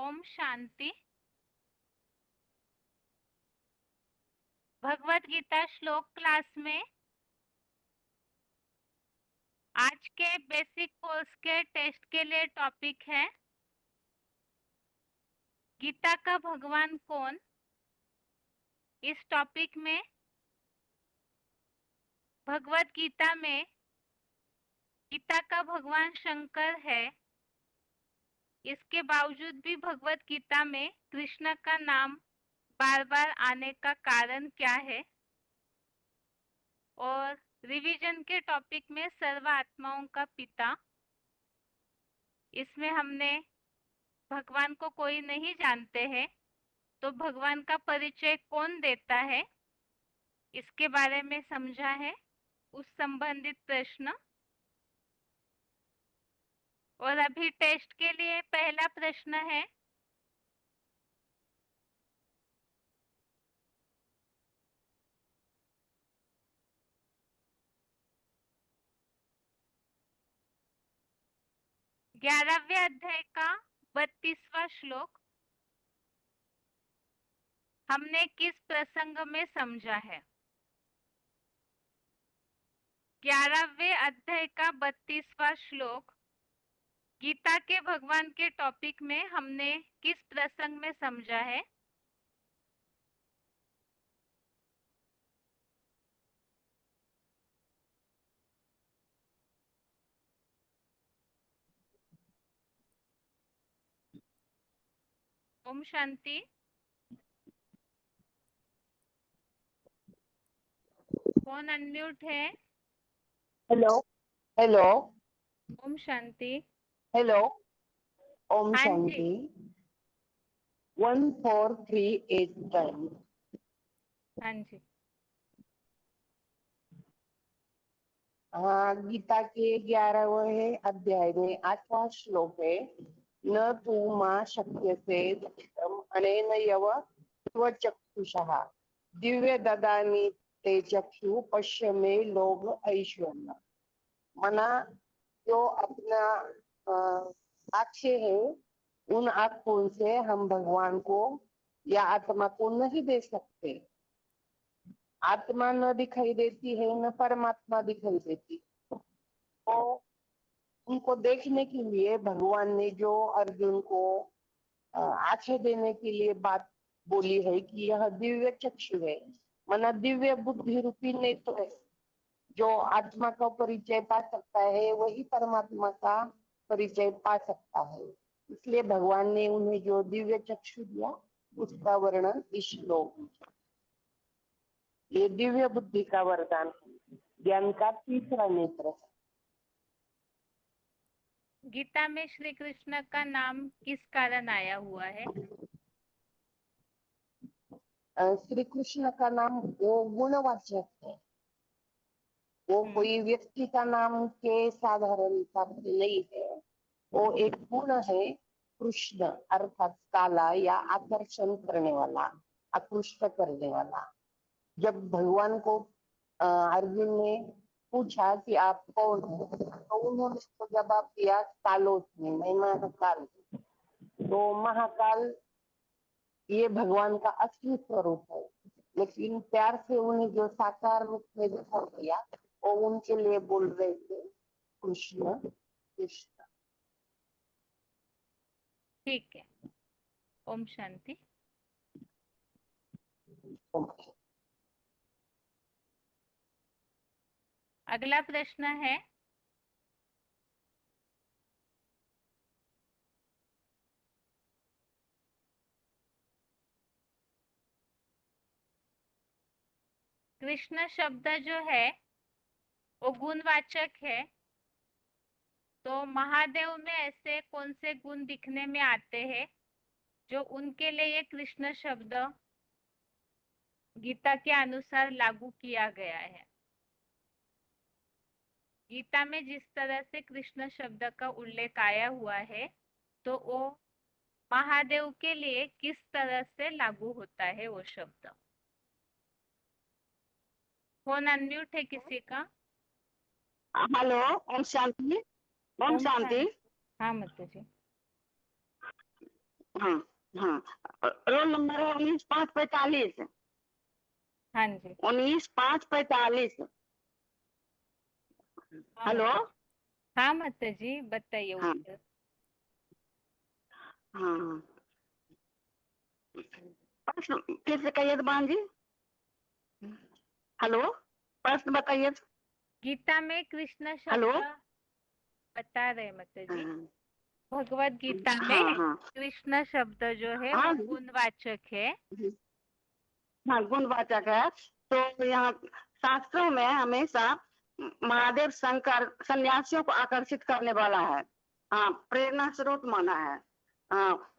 ओम शांति। भगवत गीता श्लोक क्लास में आज के बेसिक कोर्स के टेस्ट के लिए टॉपिक है गीता का भगवान कौन। इस टॉपिक में भगवत गीता में गीता का भगवान शंकर है। इसके बावजूद भी भगवत गीता में कृष्ण का नाम बार बार आने का कारण क्या है, और रिवीजन के टॉपिक में सर्व आत्माओं का पिता। इसमें हमने भगवान को कोई नहीं जानते हैं तो भगवान का परिचय कौन देता है, इसके बारे में समझा है, उस संबंधित प्रश्न। और अभी टेस्ट के लिए पहला प्रश्न है, ग्यारहवें अध्याय का 32वां श्लोक हमने किस प्रसंग में समझा है। 11वें अध्याय का 32वां श्लोक गीता के भगवान के टॉपिक में हमने किस प्रसंग में समझा है। ओम शांति। कौन अनम्यूट है? हेलो हेलो ओम शांति। हेलो ओम हाँ जी। शांति 1438 हाँ जी। हाँ, गीता के 11वें अध्याय में 8वां श्लोक है। न तू मां शक्य से अनेन यव स्वचक्षुषः दिव्य ददामि ते चक्षु पश्य मे लोभ ऐश्वर्य। मना जो अपना आंखें है, उन आंखों से हम भगवान को या आत्मा को नहीं दे सकते। आत्मा न दिखाई देती है, न परमात्मा दिखाई देती। तो उनको देखने के लिए भगवान ने जो अर्जुन को आंखें देने के लिए बात बोली है कि यह दिव्य चक्षु है, मना दिव्य बुद्धि रूपी नेत्र है। जो आत्मा का परिचय पा सकता है वही परमात्मा का परिचय पा सकता है। इसलिए भगवान ने उन्हें जो दिव्य चक्षु दिया उसका वर्णन इस श्लोक में। ये दिव्य बुद्धि का वरदान है, ज्ञान का तीसरा नेत्र है। गीता में श्री कृष्ण का नाम किस कारण आया हुआ है? श्री कृष्ण का नाम वो गुणवाचक है, वो कोई व्यक्ति का नाम के साधारण हिसाब से नहीं है। वो एक गुण है, कृष्ण अर्थात काला या आकर्षण करने वाला, आकृष्ट करने वाला। जब भगवान को अर्जुन ने पूछा कि आप कौन हो, तो उन्होंने तो जवाब दिया कालोस्मि, मैं महाकाल हूं। तो महाकाल ये भगवान का असली स्वरूप है, लेकिन प्यार से उन्हें जो साकार रूप में दिखा दिया वो उनके लिए बोल रहे थे कृष्ण कृष्ण। ठीक है। ओम शांति। अगला प्रश्न है, कृष्ण शब्द जो है वो गुणवाचक है, तो महादेव में ऐसे कौन से गुण दिखने में आते हैं जो उनके लिए ये कृष्ण शब्द गीता के अनुसार लागू किया गया है। गीता में जिस तरह से कृष्ण शब्द का उल्लेख आया हुआ है तो वो महादेव के लिए किस तरह से लागू होता है वो शब्द। फोन अनम्यूट है किसी का? हेलो ओम शांति। ओम ओम शांति। शांति। हाँ माता जी। हाँ हाँ, रोल नंबर है 19/5/45। हाँ जी। 19/5/45। हाँ हेलो। माता जी। हाँ माता जी, बताइए हाँ उत्तर। हाँ, प्रश्न फिर से कहिए तो बहन जी। हेलो, प्रश्न बताइए। गीता में कृष्ण हेलो। शब्द बता रहे माता जी। हाँ भगवत गीता हाँ में हाँ कृष्ण शब्द जो है वो हाँ गुणवाचक है। हाँ, गुणवाचक है। तो यहाँ शास्त्रों में हमेशा महादेव शंकर सन्यासियों को आकर्षित करने वाला है। हाँ, प्रेरणा स्रोत माना है। हाँ,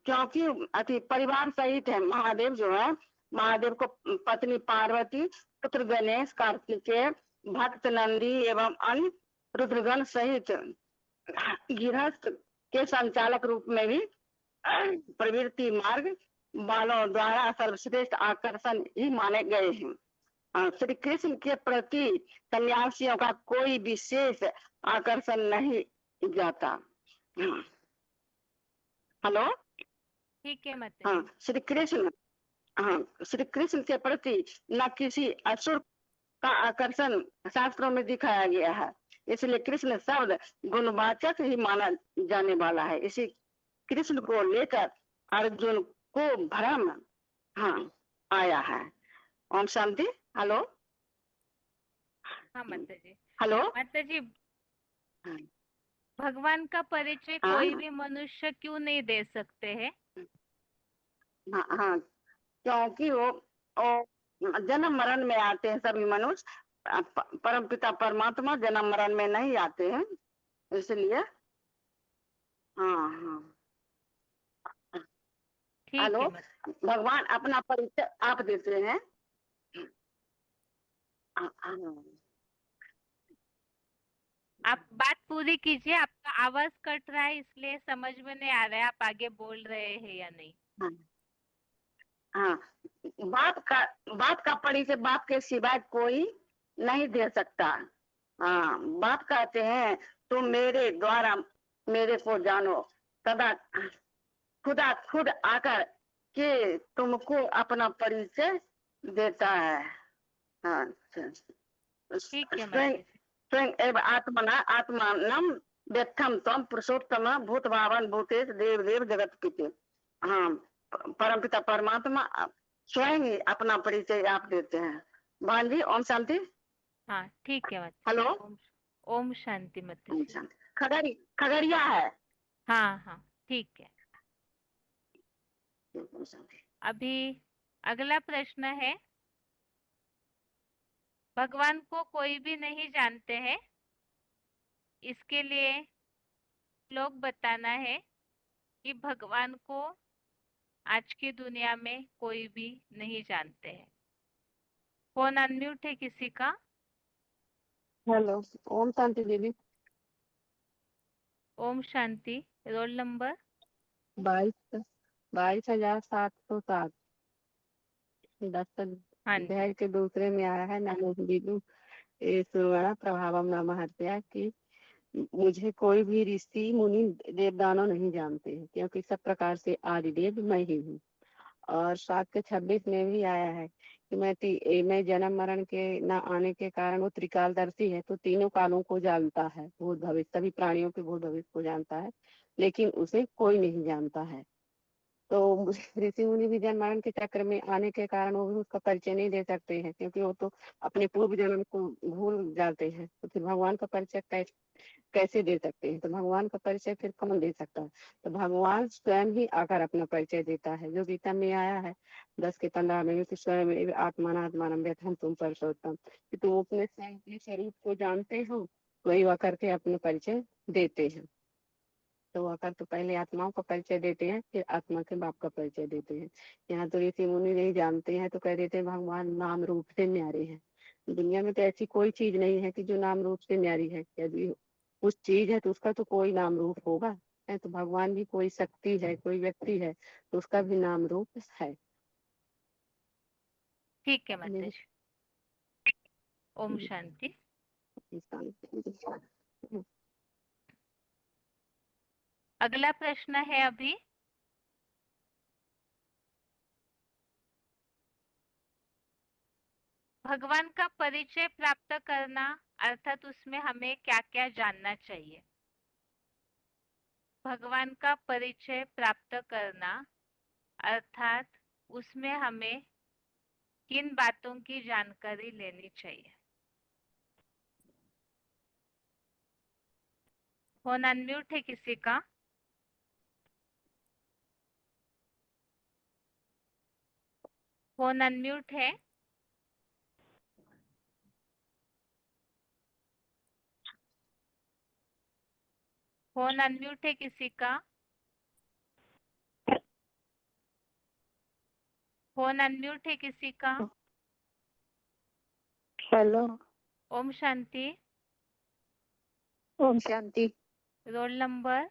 क्योंकि अति परिवार सहित है महादेव जो है। महादेव को पत्नी पार्वती, पुत्र गणेश, कार्तिकेय, भक्त नंदी एवं अन्य रुद्रगण सहित गृहस्थ के संचालक रूप में भी प्रवृत्ति मार्ग बालों द्वारा सर्वश्रेष्ठ आकर्षण ही माने गए हैं। श्री कृष्ण के प्रति सन्यासियों का कोई विशेष आकर्षण नहीं जाता। हेलो। ठीक है माता हाँ, जी। श्री कृष्ण, हाँ, श्री कृष्ण के प्रति न किसी असुर का आकर्षण शास्त्रों में दिखाया गया है। इसलिए कृष्ण शब्द गुणवाचक ही माना जाने वाला है। इसी कृष्ण को लेकर अर्जुन को भ्रम, हाँ, आया है। ओम शांति। हेलो। हाँ माता जी। हेलो। माता जी, भगवान का परिचय कोई हाँ भी मनुष्य क्यों नहीं दे सकते हैं? हाँ हाँ, क्योंकि वो जन्म मरण में आते हैं सभी मनुष्य। परम पिता परमात्मा जन्म मरण में नहीं आते हैं, इसलिए। हाँ हाँ। ठीक हेलो। है माता। भगवान अपना परिचय आप देते हैं। हाँ, हाँ। आप बात पूरी कीजिए, आपका आवाज कट रहा है इसलिए समझ में नहीं आ रहा है आप आगे बोल रहे हैं या नहीं। हाँ हाँ, बाप का परिचय बाप के सिवाय कोई नहीं दे सकता। हाँ, बाप कहते हैं तुम मेरे द्वारा मेरे को जानो, तदा खुदा खुद आकर के तुमको अपना परिचय देता है। हाँ, ठीक है स्वयं माता जी। स्वयं एव आत्मना आत्मानम व्यथम तम पुरुषोत्तम भूत भावन भूतेश देव देव जगत पिते। हाँ, परमपिता परमात्मा स्वयं ही अपना परिचय आप देते हैं। बहन जी, ओम शांति। हाँ ठीक है माता हेलो। जी। ओम ओम शांति माता ओम जी। शांति। खगड़िया है। हाँ हाँ ठीक है। ओम शांति। अभी अगला प्रश्न है, भगवान को कोई भी नहीं जानते हैं, इसके लिए श्लोक बताना है कि भगवान को आज की दुनिया में कोई भी नहीं जानते हैं। फोन अनम्यूट है किसी का? हेलो। ओम शांति दीदी। ओम शांति। Roll number? 22,707। 10 हाँ जी। अध्याय के दूसरे में आया है, नमो विदु सुवर्णा प्रभावम नमः कि मुझे कोई भी ऋषि मुनि देवदानव नहीं जानते हैं, क्योंकि सब प्रकार से आदिदेव मैं ही हूँ। और 7 के 26 में भी आया है कि मैं जन्म मरण के न आने के कारण वो त्रिकालदर्शी है, तो तीनों कालों को जानता है, भूत भविष्य सभी प्राणियों के भूत भविष्य को जानता है, लेकिन उसे कोई नहीं जानता है। तो ऋषि मुनि भी जन्म मरण के चक्र में आने के कारण वो भी उसका परिचय नहीं दे सकते हैं, क्योंकि वो तो अपने पूर्व जन्म को भूल जाते हैं। तो फिर भगवान का परिचय कैसे दे सकते हैं? तो भगवान का परिचय फिर कौन दे सकता है? तो भगवान स्वयं ही आकर अपना परिचय देता है, जो गीता में आया है 10 के 15 में कि स्वयं आत्मान व्यथम तुम पुरुषोत्तम, कि तुम अपने स्वयं के स्वरूप को जानते हो, वही आकर के अपना परिचय देते हैं। तो आकर तो पहले आत्माओं का परिचय देते हैं, फिर आत्मा के बाप का परिचय देते हैं। यहाँ तो ऋषि मुनि नहीं जानते हैं, तो कह देते हैं भगवान नाम रूप से न्यारे हैं। दुनिया में तो ऐसी कोई चीज नहीं है कि जो नाम रूप से न्यारी है। यदि कुछ चीज है तो उसका तो कोई नाम रूप होगा, है तो भगवान भी कोई शक्ति है, कोई व्यक्ति है, तो उसका भी नाम रूप है। ठीक है माता जी। ओम शांति। अगला प्रश्न है अभी, भगवान का परिचय प्राप्त करना अर्थात उसमें हमें क्या क्या जानना चाहिए। भगवान का परिचय प्राप्त करना अर्थात उसमें हमें किन बातों की जानकारी लेनी चाहिए। फोन अनम्यूट है किसी का? फोन अनम्यूट है? फोन अनम्यूट है किसी का? फोन अनम्यूट है किसी का? हेलो। ओम शांति। ओम शांति। Roll number?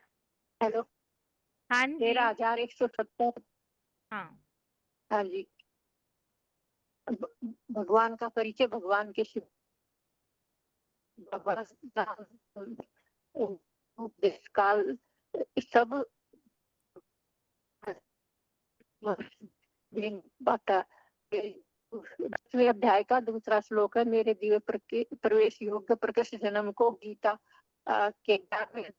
हेलो। हाँ जी। 13,170। हाँ। हाँ जी। भगवान का परिचय, भगवान के शिव, भगवान का उपदेश काल, सब बाता। 10वें अध्याय का दूसरा श्लोक है, मेरे दिव्य प्रवेश योग्य प्रकृष्ट जन्म को गीता के ज्ञान में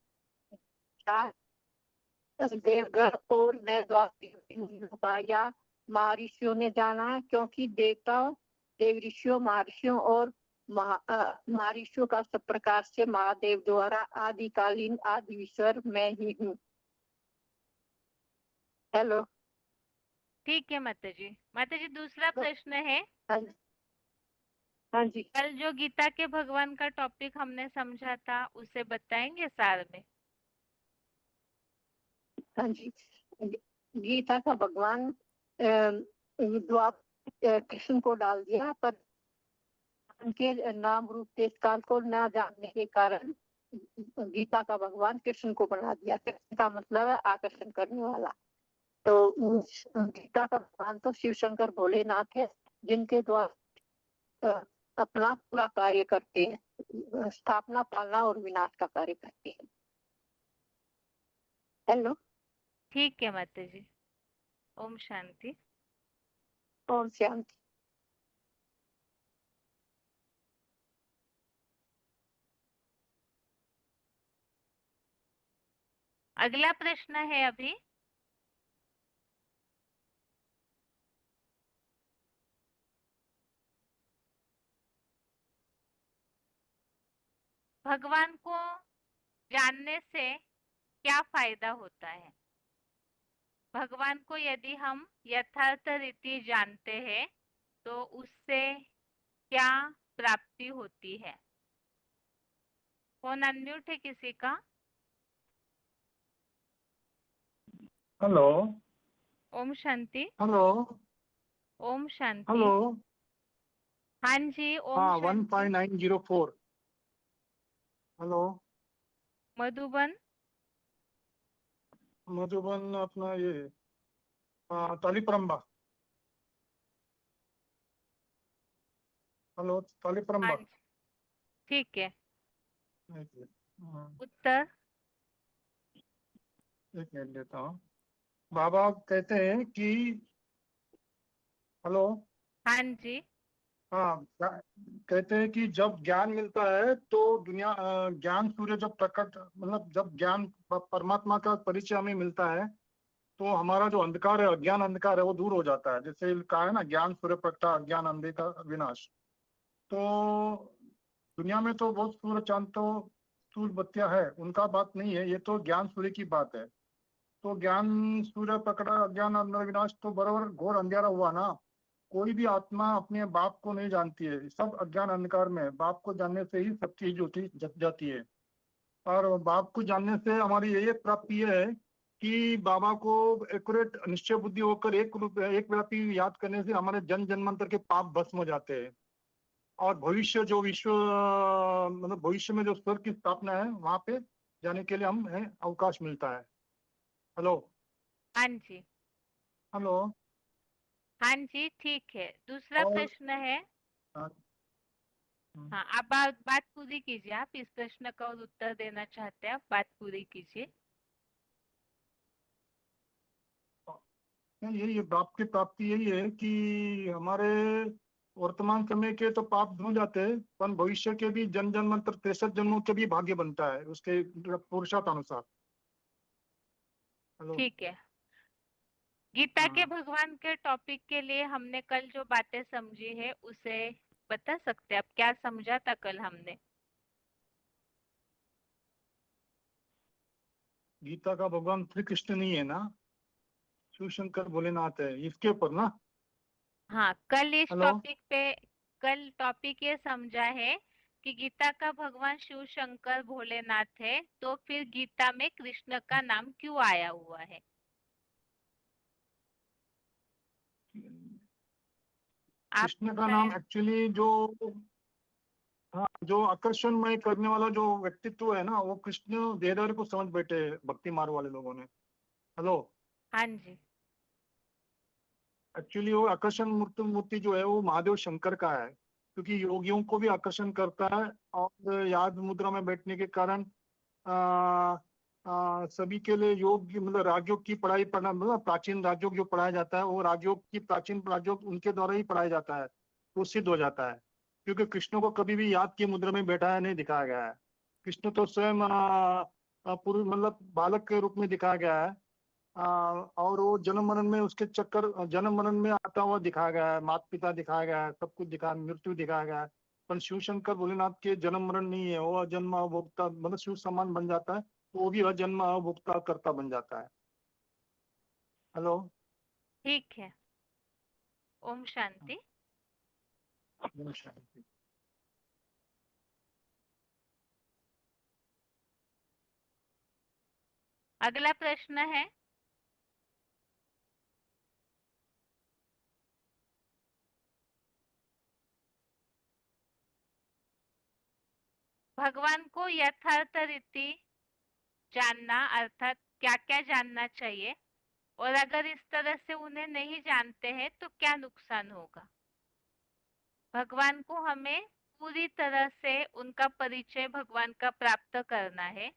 देवगण और नए द्वार या महर्षियों ने जाना है, क्योंकि देवता देव ऋषियों महर्षियों और महर्षियों का सब प्रकार से महादेव द्वारा आदिकालीन आदि ईश्वर मैं ही हूँ। हेलो। ठीक है माता जी। माता जी दूसरा प्रश्न है, हाँ जी। हाँ जी। कल जो गीता के भगवान का टॉपिक हमने समझा था उसे बताएंगे सार में? हाँ जी। गीता का भगवान कृष्ण को डाल दिया, पर उनके नाम रूप देश काल को न जानने के कारण गीता का भगवान कृष्ण को बना दिया। कृष्ण का मतलब है आकर्षण करने वाला। तो गीता का भगवान तो शिव शंकर भोलेनाथ है, जिनके द्वारा अपना पूरा कार्य करते हैं, स्थापना पालना और विनाश का कार्य करते हैं। हेलो। ठीक है माता जी। ओम शांति। ओम शांति। अगला प्रश्न है अभी, भगवान को जानने से क्या फायदा होता है। भगवान को यदि हम यथार्थ रीति जानते हैं तो उससे क्या प्राप्ति होती है। फोन अनम्यूट है किसी का? हेलो। ओम शांति। हेलो। ओम शांति। हेलो। हाँ जी। ओम हाँ, शांति। 15904। हेलो। मधुबन। मधुबन अपना ये तालीपरम्बा। हेलो, हाँ तालीपरम्बा। जी। ठीक है। एक मिनट। हाँ, उत्तर? एक मिनट देता हूँ। बाबा कहते हैं कि हेलो। हाँ जी। हाँ, कहते हैं कि जब ज्ञान मिलता है तो दुनिया ज्ञान सूर्य जब प्रकट, मतलब जब ज्ञान परमात्मा का परिचय हमें मिलता है तो हमारा जो अंधकार है, अज्ञान अंधकार है, वो दूर हो जाता है। जैसे कहा है ना, ज्ञान सूर्य प्रगटा अज्ञान अंधे का विनाश। तो दुनिया में तो बहुत सूर्य चांद तो सूर्य बत्तियां है, उनका बात नहीं है, ये तो ज्ञान सूर्य की बात है। तो ज्ञान सूर्य प्रकटा अज्ञान अंधे विनाश तो बराबर घोर अंधेरा हुआ ना। कोई भी आत्मा अपने बाप को नहीं जानती है, सब अज्ञान अंधकार में है। बाप को जानने से ही सब चीज होती जग जाती है। और बाप को जानने से हमारी ये प्राप्ति ये है कि बाबा को एक्यूरेट निश्चय बुद्धि होकर एक व्यापी याद करने से हमारे जन्म जन्मांतर के पाप भस्म हो जाते हैं। और भविष्य जो विश्व मतलब भविष्य में जो स्वर्ग की स्थापना है, वहां पे जाने के लिए हमें अवकाश मिलता है। हेलो। हाँ जी। हेलो। हाँ जी। ठीक है। दूसरा और प्रश्न है। हाँ, हाँ, आप बात पूरी कीजिए। आप इस प्रश्न का और उत्तर देना चाहते हैं, आप बात पूरी कीजिए। यही है, बाप की प्राप्ति यही है कि हमारे वर्तमान समय के तो पाप धो जाते हैं, पर भविष्य के भी जन्म जन्मांतर 63 जन्मों के भी भाग्य बनता है उसके पुरुषार्थ अनुसार। हेलो। ठीक है। गीता के हाँ, भगवान के टॉपिक के लिए हमने कल जो बातें समझी है उसे बता सकते हैं? अब क्या समझा था कल हमने? गीता का भगवान श्री कृष्ण नहीं है ना, शिव शंकर भोलेनाथ है इसके ऊपर ना। हाँ, कल इस हेलो। टॉपिक पे, कल टॉपिक ये समझा है कि गीता का भगवान शिव शंकर भोलेनाथ है, तो फिर गीता में कृष्ण का नाम क्यों आया हुआ है? आप कृष्ण का नाम शायद, एक्चुअली जो, हाँ, जो आकर्षणमय करने वाला जो व्यक्तित्व है ना, वो कृष्ण देहधारी को समझ बैठे हैं भक्ति मार्ग वाले लोगों ने। हेलो। हाँ जी, एक्चुअली वो आकर्षण मूर्ति जो है वो महादेव शंकर का है, क्योंकि योगियों को भी आकर्षण करता है, और याद मुद्रा में बैठने के कारण आ, सभी के लिए योग मतलब राजयोग की पढ़ाई पढ़ना, मतलब प्राचीन राजयोग जो पढ़ाया जाता है वो राजयोग की प्राचीन राजयोग उनके द्वारा ही पढ़ाया जाता है, वो सिद्ध हो जाता है। क्योंकि कृष्ण को कभी भी याद की मुद्रा में बैठाया नहीं दिखाया गया है। कृष्ण तो स्वयं पूर्व मतलब बालक के रूप में दिखाया गया है। और वो जन्म मरण में उसके चक्कर, जन्म मरण में आता हुआ दिखाया गया है, माता पिता दिखाया गया है, सब कुछ दिखाया, मृत्यु दिखाया गया है। पर शिव शंकर भोलेनाथ के जन्म मरण नहीं है, वो अजन्मा अभोक्ता मतलब शिव समान बन जाता है, तो वो भी अजन्मा अभोक्ता करता बन जाता है। हेलो। ठीक है। ओम शांति। नमस्कार। अगला प्रश्न है, भगवान को यथार्थ रीति जानना अर्थात क्या क्या जानना चाहिए, और अगर इस तरह से उन्हें नहीं जानते हैं तो क्या नुकसान होगा? भगवान को हमें पूरी तरह से उनका परिचय भगवान का प्राप्त करना है,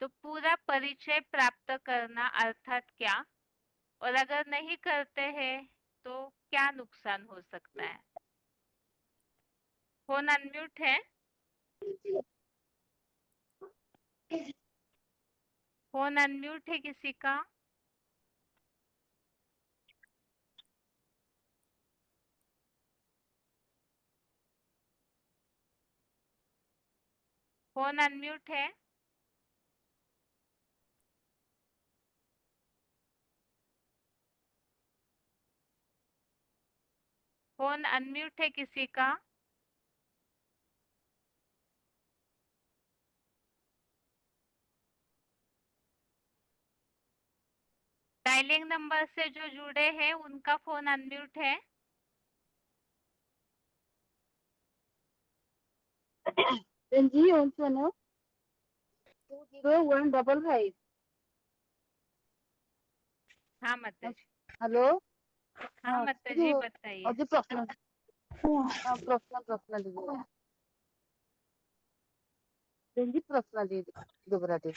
तो पूरा परिचय प्राप्त करना अर्थात क्या, और अगर नहीं करते हैं तो क्या नुकसान हो सकता है? फोन अनम्यूट है? फोन अनम्यूट है किसी का? फोन अनम्यूट है? फोन अनम्यूट है किसी का? डायलिंग नंबर से जो जुड़े हैं उनका फोन अनम्यूट है? जी ओम सोनो 20155। हाँ माता जी। हेलो। हाँ हाँ माता जी। जी बताइए। अजी प्रश्न, हाँ प्रश्न प्रश्न लीजिए। जी प्रश्न लीजिए दोबारा दे।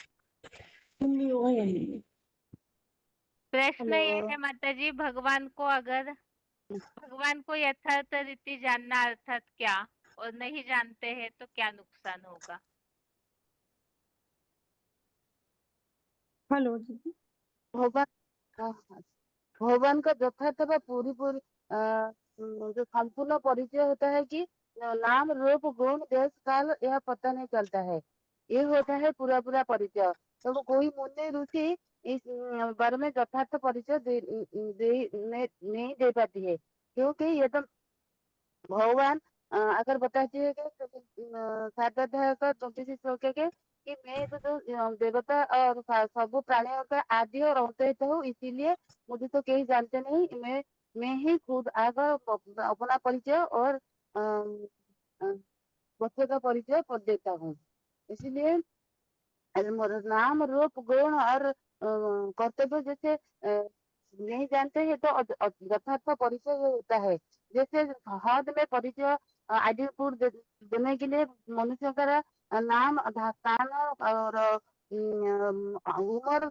प्रश्न हेलो। ये है माता जी, भगवान को अगर भगवान को यथार्थ रीति जानना अर्थात क्या, और नहीं जानते हैं तो क्या नुकसान होगा? हेलो दीदी। भगवान, हाँ, हाँ, भगवान का यथार्थ व पूरी पूरी जो संपूर्ण परिचय होता है कि नाम रूप गुण देश काल यह पता नहीं चलता है, ये होता है पूरा पूरा परिचय। तो वो कोई मुनि ऋषि इस बारे में यथार्थ परिचय नहीं दे पाती है, क्योंकि ये तो भगवान अगर बताती है कि सात अध्याय का 24 श्लोक है कि मैं तो जो देवता और सब प्राणियों का आदि और अंत हूँ, इसीलिए मुझे तो कहीं जानते नहीं, मैं ही खुद आकर अपना परिचय और बच्चे का परिचय कर देता हूँ। इसीलिए नाम रूप गुण और कर्तव्य जैसे नहीं जानते हैं तो यथार्थ परिचय ये होता है। जैसे हद में परिचय आदिपुर देने के लिए मनुष्य का नाम स्थान और उम्र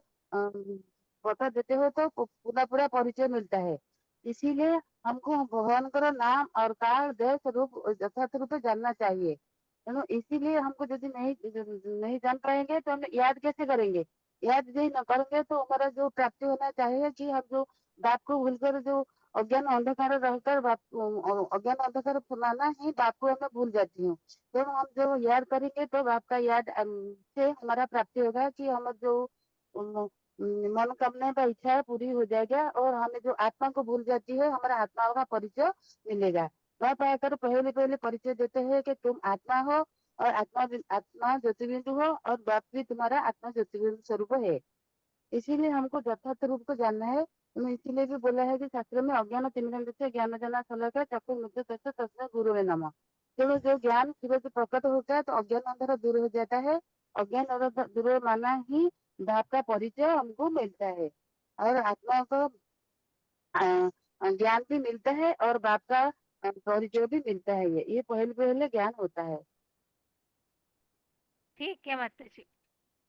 बता देते हो तो पूरा पूरा परिचय मिलता है। इसीलिए हमको भगवान का नाम और काल देश रूप यथार्थ रूप से जानना चाहिए। तेणु इसीलिए हमको यदि नहीं जान पाएंगे तो हम याद कैसे करेंगे। याद यदि न करेंगे तो हमारा जो प्राप्ति होना चाहिए कि हम जो बाप को भूलकर जो अज्ञान अंधकार रहकर अज्ञान अंधकार फैलाना ही बाप को हमें भूल जाती हूँ। तो हम जो याद करेंगे तो बाप का याद से हमारा प्राप्ति होगा कि हम जो मनोकामना का इच्छा है पूरी हो जाएगा और हमें जो आत्मा को भूल जाती है हमारा आत्मा का परिचय मिलेगा। वह पाकर पहले पहले परिचय देते हैं कि तुम आत्मा हो और आत्मा ज्योतिबिंदु हो और बाप भी तुम्हारा आत्मा ज्योतिबिंदु स्वरूप है। इसीलिए हमको यथार्थ रूप को जानना है। इसीलिए भी बोला है कि शास्त्र में अज्ञान तिमिरंध से ज्ञान जना सलक चक्षु मृत्यु तस्य तस्मै गुरुवे नमः। जब जो ज्ञान सूरज प्रकट होता है तो अज्ञान अंधेरा दूर हो जाता है। अज्ञान अंधेरा दूर माना ही बाप का परिचय हमको मिलता है और आत्मा को ज्ञान भी मिलता है और बाप का परिचय भी मिलता है। ये पहले पहले ज्ञान होता है। ठीक है माता जी।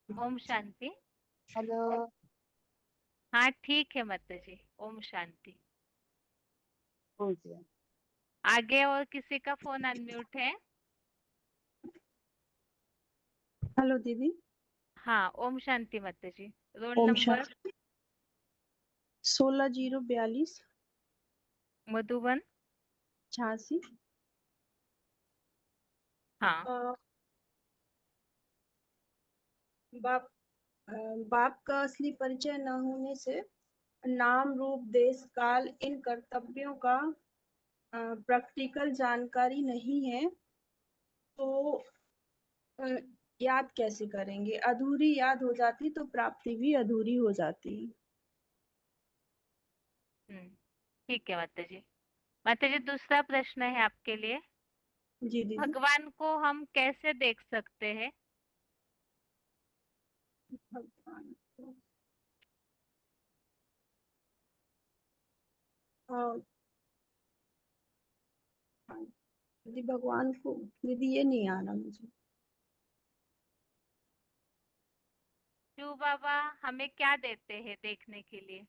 ओम शांति। हेलो। हाँ ठीक है माता जी। ओम शांति। पूछिए। आगे और किसी का फोन अनम्यूट है? हेलो दीदी। हाँ ओम शांति माता जी। रोल ओम नंबर? शांति। 16-0-42 मधुबन। 86। हाँ बाप बाप का असली परिचय न होने से नाम रूप देश काल इन कर्तव्यों का प्रैक्टिकल जानकारी नहीं है तो याद कैसे करेंगे। अधूरी याद हो जाती तो प्राप्ति भी अधूरी हो जाती। ठीक है माता जी। माता जी दूसरा प्रश्न है आपके लिए। जी दीदी। भगवान को हम कैसे देख सकते हैं? भगवान को दीदी भगवान को दीदी ये नहीं आ रहा मुझे। शिव बाबा हमें क्या देते हैं देखने के लिए?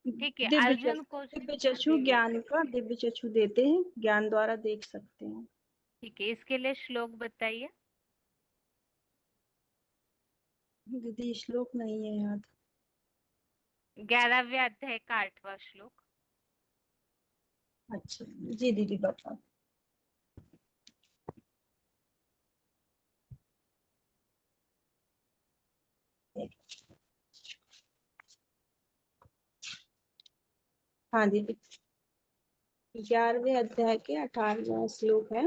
ठीक है दिव्य अर्जुन को दिव्य चक्षु ज्ञान का दिव्य चक्षु देते हैं, ज्ञान द्वारा देख सकते हैं। ठीक है इसके लिए श्लोक बताइए। दीदी श्लोक नहीं है याद। 11वें अध्याय का 8वां श्लोक। अच्छा जी दीदी बता। हाँ दीदी 11वें अध्याय के 18वां श्लोक है।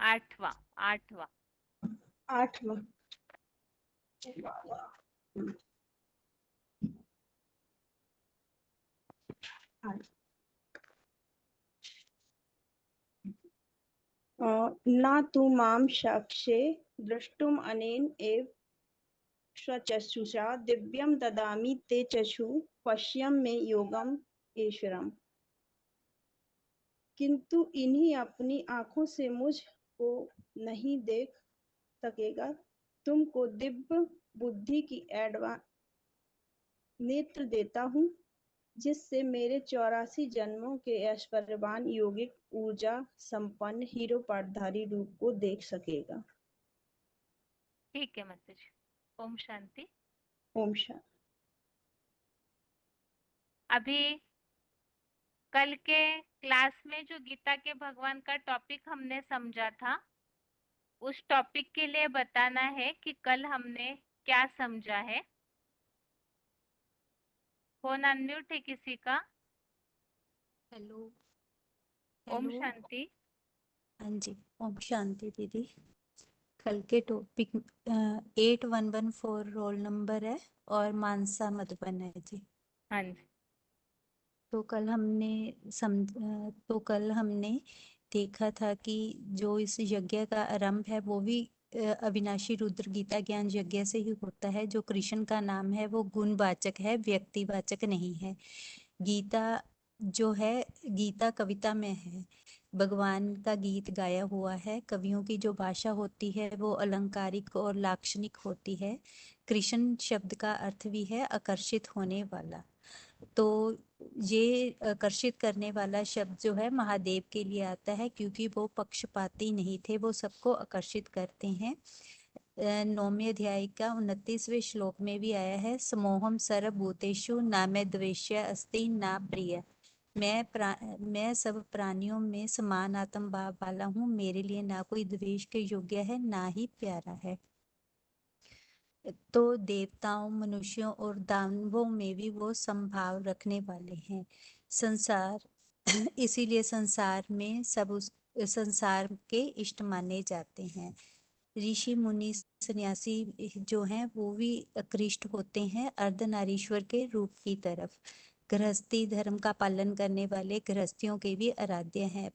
8वां 8वां 8वां। न तु मां साक्षे द्रष्टुम अनेन एव स्वचक्षुषा दिव्यम ददामि ते चक्षु पश्यम में योगम ईश्वरम। किंतु इन्हीं अपनी आंखों से मुझ को नहीं देख सकेगा। तुमको दिव्य बुद्धि की नेत्र देता हूँ जिससे मेरे 84 जन्मों के ऐश्वर्यवान योगिक ऊर्जा संपन्न हीरो पाटधारी रूप को देख सकेगा। ठीक है माता जी। ओम शांति। ओम शांति। अभी कल के क्लास में जो गीता के भगवान का टॉपिक हमने समझा था उस टॉपिक के लिए बताना है कि कल हमने क्या समझा है। फोन अनम्यूट है किसी का? हेलो। ओम हेलो। शांति। हाँ जी ओम शांति दीदी। कल के टॉपिक 8114 रोल नंबर है और मानसा मधुबन है जी। हाँ जी। तो कल हमने देखा था कि जो इस यज्ञ का आरंभ है वो भी अविनाशी रुद्र गीता ज्ञान यज्ञ से ही होता है। जो कृष्ण का नाम है वो गुणवाचक है, व्यक्तिवाचक नहीं है। गीता जो है गीता कविता में है, भगवान का गीत गाया हुआ है। कवियों की जो भाषा होती है वो अलंकारिक और लाक्षणिक होती है। कृष्ण शब्द का अर्थ भी है आकर्षित होने वाला। तो ये आकर्षित करने वाला शब्द जो है महादेव के लिए आता है, क्योंकि वो पक्षपाती नहीं थे, वो सबको आकर्षित करते हैं। 9वें अध्याय का 29वें श्लोक में भी आया है, समोहम सर्वभूतेषु ना मे द्वेष्य अस्ति ना प्रिय। मैं सब प्राणियों में समान आत्म भाव वाला हूँ, मेरे लिए ना कोई द्वेष के योग्य है ना ही प्यारा है। तो देवताओं, मनुष्यों और दानवों में भी वो समभाव रखने वाले हैं। संसार इसीलिए संसार में सब उस संसार के इष्ट माने जाते हैं। ऋषि मुनि सन्यासी जो हैं वो भी आकृष्ट होते हैं अर्धनारीश्वर के रूप की तरफ। गृहस्थी धर्म का पालन करने वाले गृहस्थियों के भी आराध्य हैं।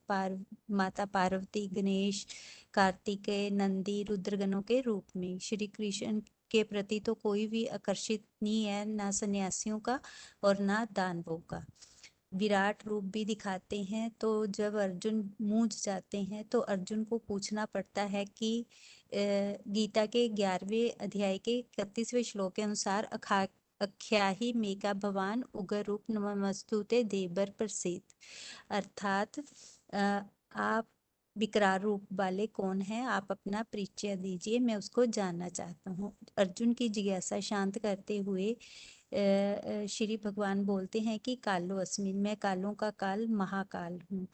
माता पार्वती, गणेश, कार्तिकेय, नंदी, रुद्रगणों के रूप में। श्री कृष्ण के प्रति तो कोई भी आकर्षित नहीं है, ना सन्यासियों का और ना दानवों का। विराट रूप भी दिखाते हैं। तो जब अर्जुन मूझ जाते हैं तो अर्जुन को पूछना पड़ता है कि गीता के 11वें अध्याय के 31वें श्लोक के अनुसार अख्याहि मेका भवान उग्र रूप नमस्तुते देवर प्रसीद। अर्थात आप विकराल रूप वाले कौन हैं, आप अपना परिचय दीजिए, मैं उसको जानना चाहता हूँ। अर्जुन की जिज्ञासा शांत करते हुए श्री भगवान बोलते हैं कि कालो अस्मिन, मैं कालों का काल महाकाल हूँ।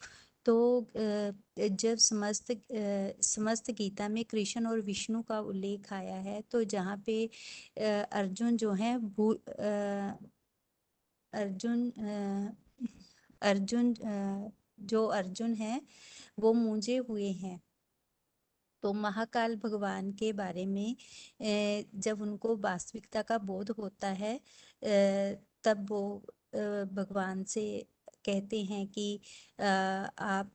तो जब समस्त गीता में कृष्ण और विष्णु का उल्लेख आया है, तो जहाँ पे अर्जुन जो है अर्जुन है वो मूंझे हुए हैं। तो महाकाल भगवान के बारे में जब उनको वास्तविकता का बोध होता है तब वो भगवान से कहते हैं कि आप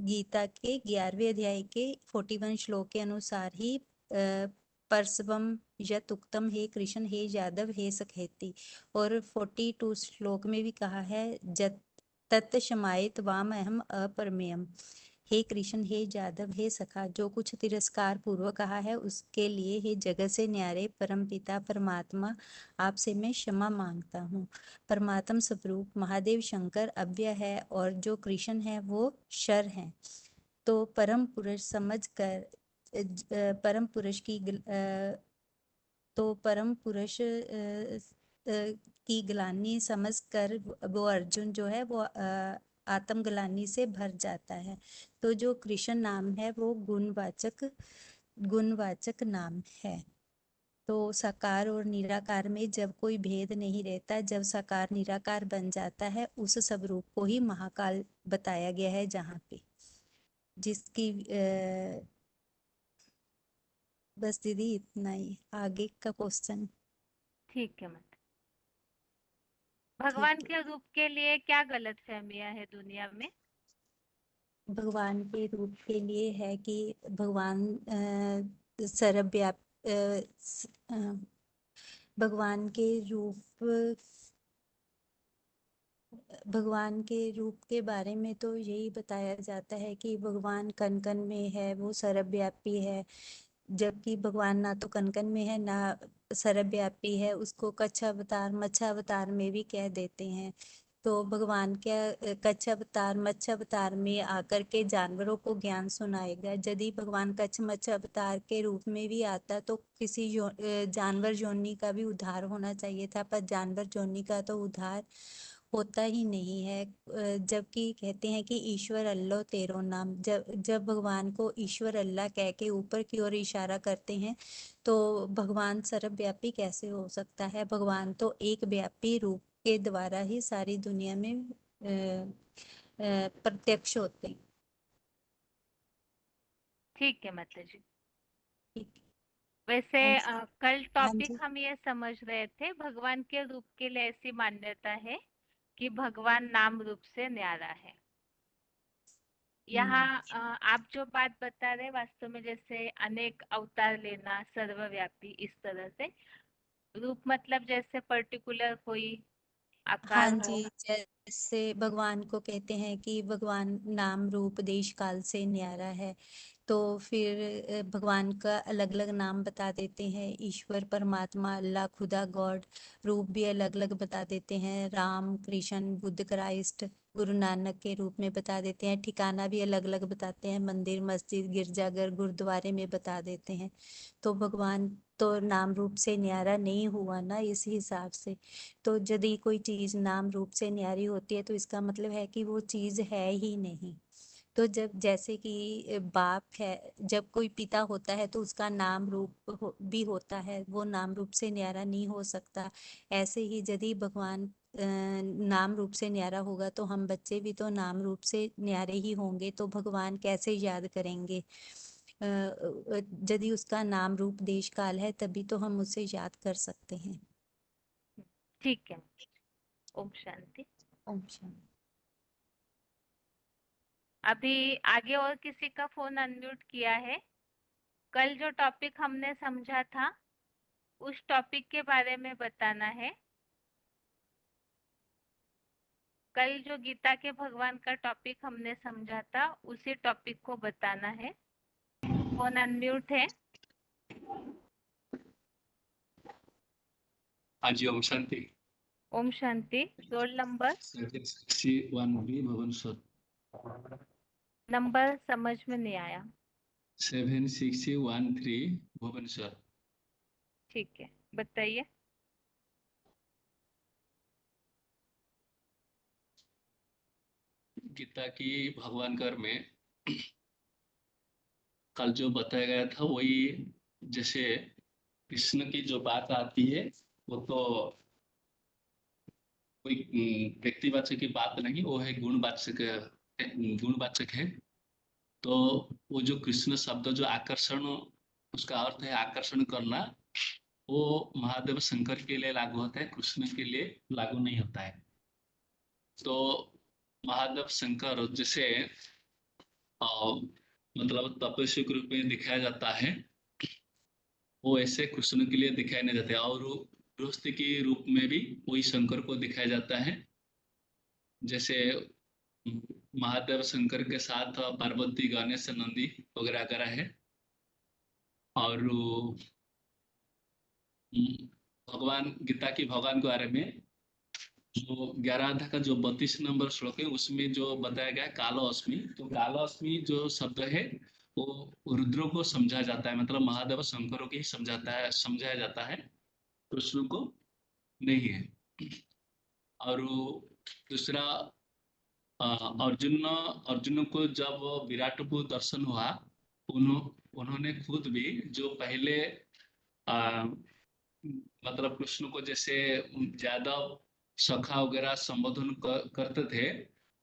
गीता के 11वें अध्याय के 41 श्लोक के अनुसार ही परसवम यत उक्तम, हे कृष्ण, हे यादव, हे सखेती। और 42 श्लोक में भी कहा है जत तत् शमायत वाम अहम अपरमेयम, हे कृष्ण, हे जादव, हे सखा, जो कुछ तिरस्कार पूर्वक कहा है उसके लिए हे जगत से न्यारे परम पिता परमात्मा, आपसे मैं क्षमा मांगता हूँ। परमात्म स्वरूप महादेव शंकर अव्यय है और जो कृष्ण है वो शर है। तो परम पुरुष समझ कर परम पुरुष की की ग्लानि समझ कर वो अर्जुन जो है वो आत्मग्लानि से भर जाता है। तो जो कृष्ण नाम है वो गुणवाचक नाम है। तो साकार और निराकार में जब कोई भेद नहीं रहता, जब साकार निराकार बन जाता है, उस स्वरूप को ही महाकाल बताया गया है। जहाँ पे जिसकी बस दीदी इतना ही, आगे का क्वेश्चन। ठीक है मत। भगवान के रूप के लिए क्या गलतफहमियां है दुनिया में? भगवान के रूप के लिए है कि भगवान सर्वव्याप भगवान के रूप के बारे में तो यही बताया जाता है कि भगवान कण कण में है, वो सर्वव्यापी है। जबकि भगवान ना तो कण कण में है ना सर्वव्यापी है, उसको कच्छ अवतार मत्स्य अवतार में भी कह देते हैं। तो भगवान क्या कच्छ अवतार मत्स्य अवतार में आकर के जानवरों को ज्ञान सुनाएगा? यदि भगवान कच्छ मत्स्य अवतार के रूप में भी आता तो किसी जानवर जोनी का भी उद्धार होना चाहिए था, पर जानवर जोनी का तो उद्धार होता ही नहीं है। जबकि कहते हैं कि ईश्वर अल्लाह तेरो नाम, जब भगवान को ईश्वर अल्लाह कह के ऊपर की ओर इशारा करते हैं तो भगवान सर्वव्यापी कैसे हो सकता है? भगवान तो एक व्यापी रूप के द्वारा ही सारी दुनिया में प्रत्यक्ष होते हैं। ठीक है माता जी। ठीक। वैसे कल हाँ टॉपिक जी। हम ये समझ रहे थे, भगवान के रूप के लिए ऐसी मान्यता है कि भगवान नाम रूप से न्यारा है। यहाँ आप जो बात बता रहे वास्तव में जैसे अनेक अवतार लेना, सर्वव्यापी, इस तरह से रूप मतलब जैसे पर्टिकुलर कोई हाँ आकार हो। जी, जैसे भगवान को कहते हैं कि भगवान नाम रूप देश काल से न्यारा है। तो फिर भगवान का अलग अलग नाम बता देते हैं, ईश्वर, परमात्मा, अल्लाह, खुदा, गॉड। रूप भी अलग अलग बता देते हैं, राम, कृष्ण, बुद्ध, क्राइस्ट, गुरु नानक के रूप में बता देते हैं। ठिकाना भी अलग अलग बताते हैं, मंदिर, मस्जिद, गिरजाघर, गुरुद्वारे में बता देते हैं। तो भगवान तो नाम रूप से न्यारा नहीं हुआ ना, इस हिसाब से। तो यदि कोई चीज नाम रूप से न्यारी होती है तो इसका मतलब है कि वो चीज है ही नहीं। तो जब जैसे कि बाप है, जब कोई पिता होता है तो उसका नाम रूप भी होता है, वो नाम रूप से न्यारा नहीं हो सकता। ऐसे ही यदि भगवान नाम रूप से न्यारा होगा तो हम बच्चे भी तो नाम रूप से न्यारे ही होंगे, तो भगवान कैसे याद करेंगे? यदि उसका नाम रूप देश काल है तभी तो हम उसे याद कर सकते हैं। ठीक है। ओम शांति। ओम शांति। अभी आगे और किसी का फोन अनम्यूट किया है? कल जो टॉपिक हमने समझा था उस टॉपिक के बारे में बताना है। कल जो गीता के भगवान का टॉपिक हमने समझा था उसी टॉपिक को बताना है। फोन अनम्यूट है? हाँ जी, ओम शांति। ओम शांति। Roll number? 761B Bhubaneswar. Number समझ में नहीं आया। 76013 भुवनेश्वर। ठीक है, बताइए। गीता की भगवान कर में कल जो बताया गया था वही, जैसे कृष्ण की जो बात आती है वो तो कोई व्यक्तिवाचक की बात नहीं, वो है गुणवाचक। गुणवाचक है। तो वो जो कृष्ण शब्द जो आकर्षण, उसका अर्थ है आकर्षण करना, वो महादेव शंकर के लिए लागू होता है, कृष्ण के लिए लागू नहीं होता है। तो महादेव शंकर जैसे मतलब तपस्वी के रूप में दिखाया जाता है, वो ऐसे कृष्ण के लिए दिखाया नहीं जाता है। और गृहस्थ के रूप में भी वही शंकर को दिखाया जाता है। जैसे महादेव शंकर के साथ पार्वती, गणेश, नंदी वगैरह वगैरह है। और भगवान गीता की भगवान के बारे में जो 11 अध्याय का जो 32 नंबर श्लोक है उसमें जो बताया गया है कालो अस्मि, तो कालो अस्मि जो शब्द है वो रुद्र को समझा जाता है, मतलब महादेव शंकरों को ही समझाया जाता है, कृष्ण को नहीं है। और दूसरा, अर्जुन को जब विराट को दर्शन हुआ, उन्होंने खुद भी जो पहले आ, मतलब कृष्ण को जैसे ज्यादा सखा वगैरह संबोधन करते थे,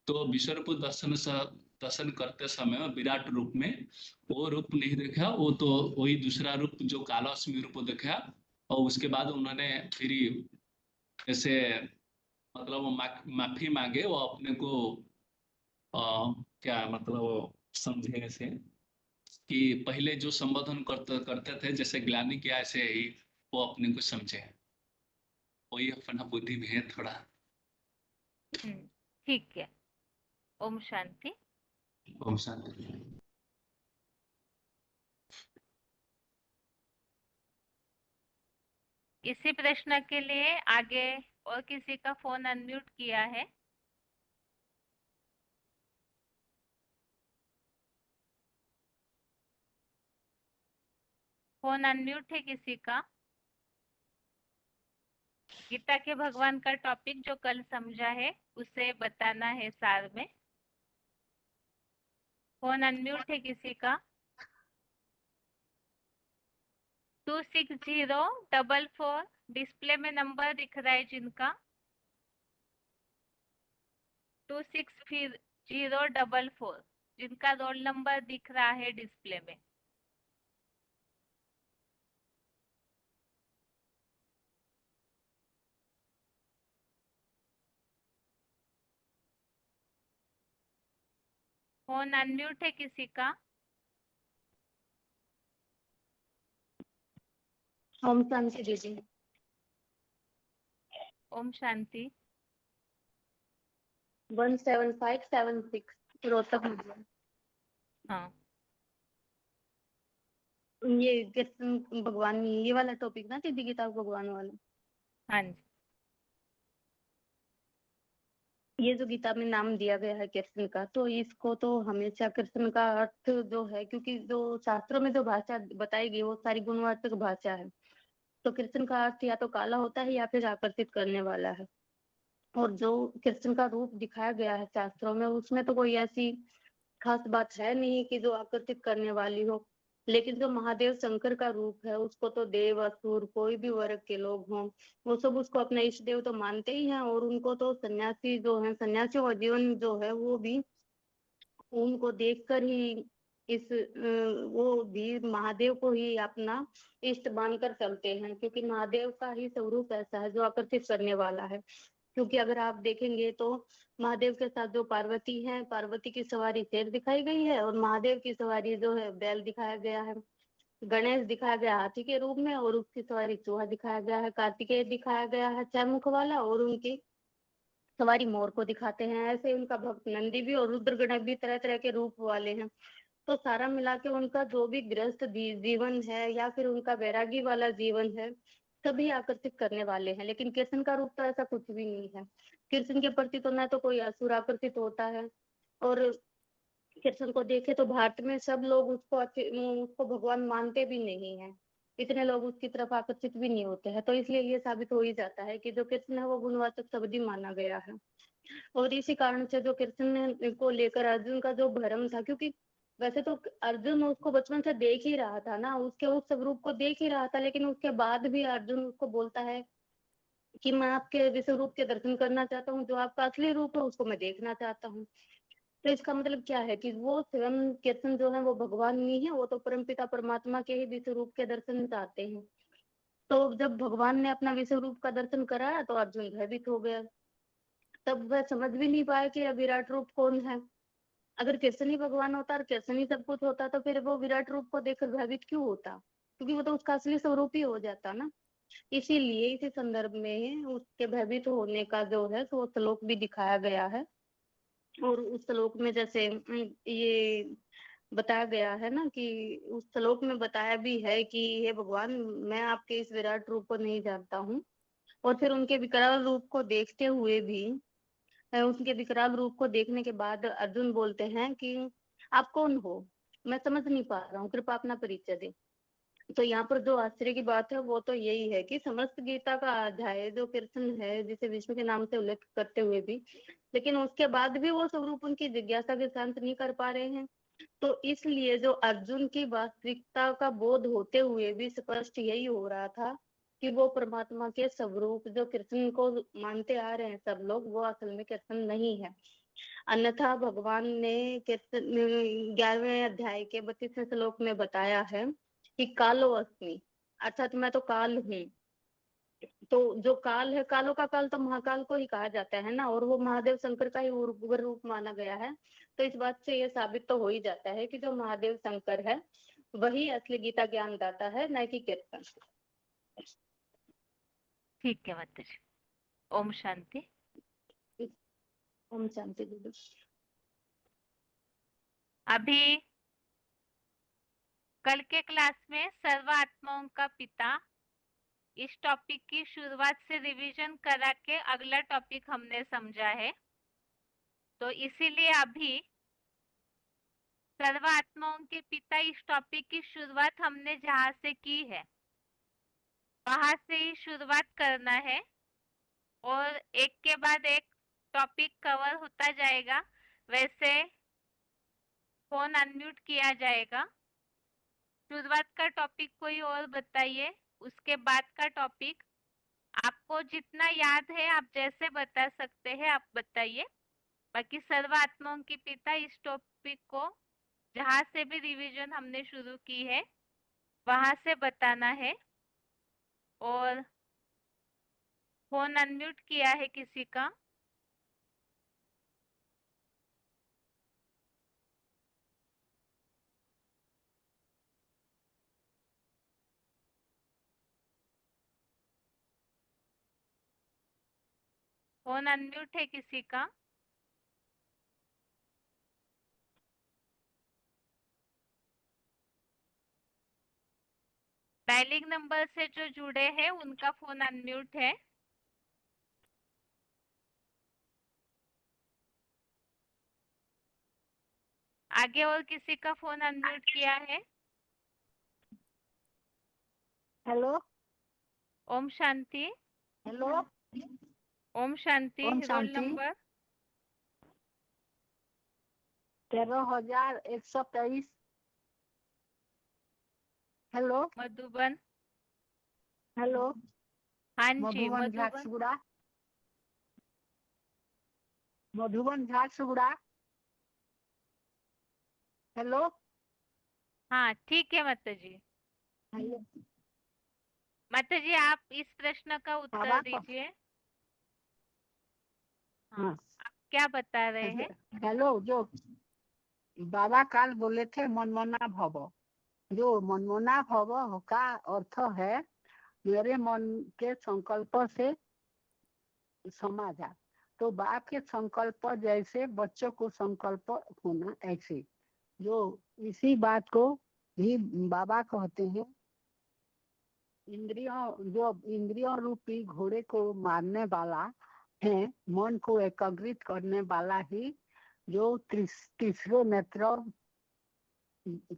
तो विश्वरूप दर्शन करते समय विराट रूप में वो रूप नहीं देखा, वो तो वही दूसरा रूप जो कालास्मी रूप देखा। और उसके बाद उन्होंने फिर ऐसे मतलब वो माफी मांगे, वो अपने को क्या मतलब वो समझे ऐसे कि पहले जो संबोधन करते करते थे जैसे ग्लानि किया, ऐसे ही वो अपने को समझे। वही अपना बुद्धि में है थोड़ा। ठीक है। ओम शांति। ओम शांति। इसी प्रश्न के लिए आगे और किसी का फोन अनम्यूट किया है? फोन अनम्यूट है किसी का? गीता के भगवान का टॉपिक जो कल समझा है उसे बताना है सार में। फोन अनम्यूट है किसी का? 260444 डिस्प्ले में नंबर दिख रहा है जिनका, 260444 जिनका रोल नंबर दिख रहा है डिस्प्ले में। फोन अनम्यूट है किसी का? ओम शांति दीदी। ओम शांति। 17576 रोहतक। हाँ, ये कृष्ण भगवान, ये वाला टॉपिक ना, दीदी गीता भगवान वाला। हाँ जी। ये जो गीता में नाम दिया गया है कृष्ण का, तो इसको तो हमेशा कृष्ण का अर्थ जो है, क्योंकि जो शास्त्रों में जो भाषा बताई गई वो सारी गुणवाचक भाषा है, तो कृष्ण का अर्थ या तो काला होता है या फिर आकर्षित करने वाला है। और जो कृष्ण का रूप दिखाया गया है शास्त्रों में, उसमें तो कोई ऐसी खास बात है नहीं कि जो आकर्षित करने वाली हो। लेकिन जो महादेव शंकर का रूप है, उसको तो देव असुर कोई भी वर्ग के लोग हों, वो सब उसको अपना इष्ट देव तो मानते ही हैं। और उनको तो सन्यासी जो है, सन्यासियों का जीवन जो है वो भी उनको देखकर ही वो भी महादेव को ही अपना इष्ट मानकर चलते हैं, क्योंकि महादेव का ही स्वरूप ऐसा है जो आकर्षित करने वाला है। क्योंकि अगर आप देखेंगे तो महादेव के साथ जो पार्वती है, पार्वती की सवारी शेर दिखाई गई है और महादेव की सवारी जो है बैल दिखाया गया है। गणेश दिखाया गया हाथी के रूप में और उसकी सवारी चूहा दिखाया गया है। कार्तिकेय दिखाया गया है छह मुख वाला और उनकी सवारी मोर को दिखाते हैं। ऐसे उनका भक्त नंदी भी और रुद्र गणेश भी तरह तरह के रूप वाले हैं। तो सारा मिला के उनका जो भी गृहस्थ जीवन है या फिर उनका वैरागी वाला जीवन है, सभी आकर्षित करने वाले हैं। लेकिन कृष्ण का रूप तो ऐसा कुछ भी नहीं है। कृष्ण के प्रति तो ना तो कोई असुर आकर्षित होता है, और कृष्ण को देखे तो भारत में सब लोग उसको भगवान मानते भी नहीं है। इतने लोग उसकी तरफ आकर्षित भी नहीं होते हैं। तो इसलिए ये साबित हो ही जाता है कि जो कृष्ण है वो गुणवाचक शब्द ही माना गया है। और इसी कारण से जो कृष्ण को लेकर अर्जुन का जो भ्रम था, क्योंकि वैसे तो अर्जुन उसको बचपन से देख ही रहा था ना, उसके उस स्वरूप को देख ही रहा था, लेकिन उसके बाद भी अर्जुन उसको बोलता है कि मैं आपके विश्व रूप के दर्शन करना चाहता हूँ, जो आपका असली रूप है उसको मैं देखना चाहता हूँ। तो इसका मतलब क्या है कि वो स्वयं कृष्ण जो है वो भगवान नहीं है, वो तो परमपिता परमात्मा के ही विश्व रूप के दर्शन चाहते हैं। तो जब भगवान ने अपना विश्व रूप का दर्शन कराया तो अर्जुन भयभीत हो गया। तब वह समझ भी नहीं पाया कि यह विराट रूप कौन है। अगर कृष्ण ही भगवान होता और कृष्ण ही सब कुछ होता तो फिर वो विराट रूप को देखकर भयभीत क्यों होता, क्योंकि वो तो उसका असली स्वरूप ही हो जाता ना। इसीलिए इसी संदर्भ में उसके भयभीत होने का जो है तो श्लोक भी दिखाया गया है। और उस श्लोक में जैसे ये बताया गया है ना कि उस श्लोक में बताया भी है कि हे भगवान, मैं आपके इस विराट रूप को नहीं जानता हूँ। और फिर उनके विकराल रूप को देखते हुए भी, उनके विकराल रूप को देखने के बाद अर्जुन बोलते हैं कि आप कौन हो, मैं समझ नहीं पा रहा हूँ, कृपया अपना परिचय दे। तो यहाँ पर जो आश्चर्य की बात है वो तो यही है कि समस्त गीता का अध्याय जो कृष्ण है, जिसे विष्णु के नाम से उल्लेख करते हुए भी, लेकिन उसके बाद भी वो स्वरूप उनकी जिज्ञासा के शांत नहीं कर पा रहे हैं। तो इसलिए जो अर्जुन की वास्तविकता का बोध होते हुए भी स्पष्ट यही हो रहा था कि वो परमात्मा के स्वरूप जो कृष्ण को मानते आ रहे हैं सब लोग, वो असल में कृष्ण नहीं है। अन्यथा भगवान ने 11वें अध्याय के 32वें श्लोक में बताया है कि कालो अस्मि, अर्थात मैं तो काल हूँ। तो जो काल है, कालों का काल तो महाकाल को ही कहा जाता है ना, और वो महादेव शंकर का ही उग्र रूप माना गया है। तो इस बात से ये साबित तो हो ही जाता है कि जो महादेव शंकर है वही असली गीता ज्ञान दाता है, न कि कृष्ण। ठीक है माता जी। ओम शांति। ओम शांति दीदी। अभी कल के क्लास में सर्व आत्माओं का पिता इस टॉपिक की शुरुआत से रिवीजन करा के अगला टॉपिक हमने समझा है। तो इसीलिए अभी सर्व आत्माओं के पिता इस टॉपिक की शुरुआत हमने जहां से की है वहां से ही शुरुआत करना है, और एक के बाद एक टॉपिक कवर होता जाएगा। वैसे फोन अनम्यूट किया जाएगा। शुरुआत का टॉपिक कोई और बताइए, उसके बाद का टॉपिक आपको जितना याद है आप जैसे बता सकते हैं आप बताइए। बाकी सर्व आत्माओं की पिता इस टॉपिक को जहां से भी रिवीजन हमने शुरू की है वहां से बताना है। और फोन अनम्यूट किया है किसी का? फोन अनम्यूट है किसी का? डायलिंग नंबर से जो जुड़े हैं उनका फोन अनम्यूट है। आगे और किसी का फोन अनम्यूट किया है? हेलो ओम शांति। हेलो ओम शांति। ओम रोल शांति। नंबर 13,123। हेलो मधुबन। हेलो हाँ जी मधुबन मधुबन। झारसुगुड़ा। मधुबन झारसुगुड़ा। हेलो हाँ ठीक है माता जी। हेलो माता जी आप इस प्रश्न का उत्तर बाबा को दीजिए। हाँ हाँ आप क्या बता रहे हैं? हेलो जो बाबा काल बोले थे मनमना भव, जो मनमना भव का अर्थ है मेरे मन के संकल्प से समा जा। तो बाप के संकल्प जैसे बच्चों को संकल्प होना, ऐसे जो इसी बात को भी बाबा कहते हैं इंद्रियों, जो इंद्रियों रूपी घोड़े को मारने वाला है, मन को एकाग्रित करने वाला ही जो तीसरे नेत्र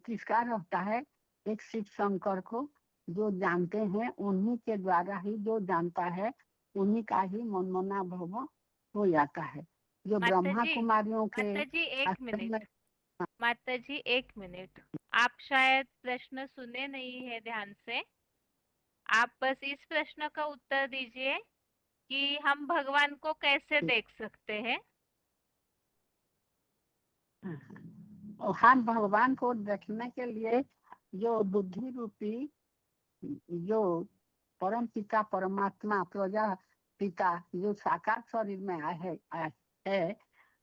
किसका रहता है, एक शिव शंकर को जो जानते हैं उन्हीं के द्वारा ही जो जानता है उन्हीं का ही मनमना भव हो जाता है। जो माता ब्रह्मा जी कुमारियों के माता जी एक शास्त्र में मिनट। माता जी एक मिनट। आप शायद प्रश्न सुने नहीं है ध्यान से। आप बस इस प्रश्न का उत्तर दीजिए कि हम भगवान को कैसे देख सकते हैं? हम भगवान को देखने के लिए जो बुद्धि रूपी जो परम पिता परमात्मा प्रजा पिता जो साकार शरीर में है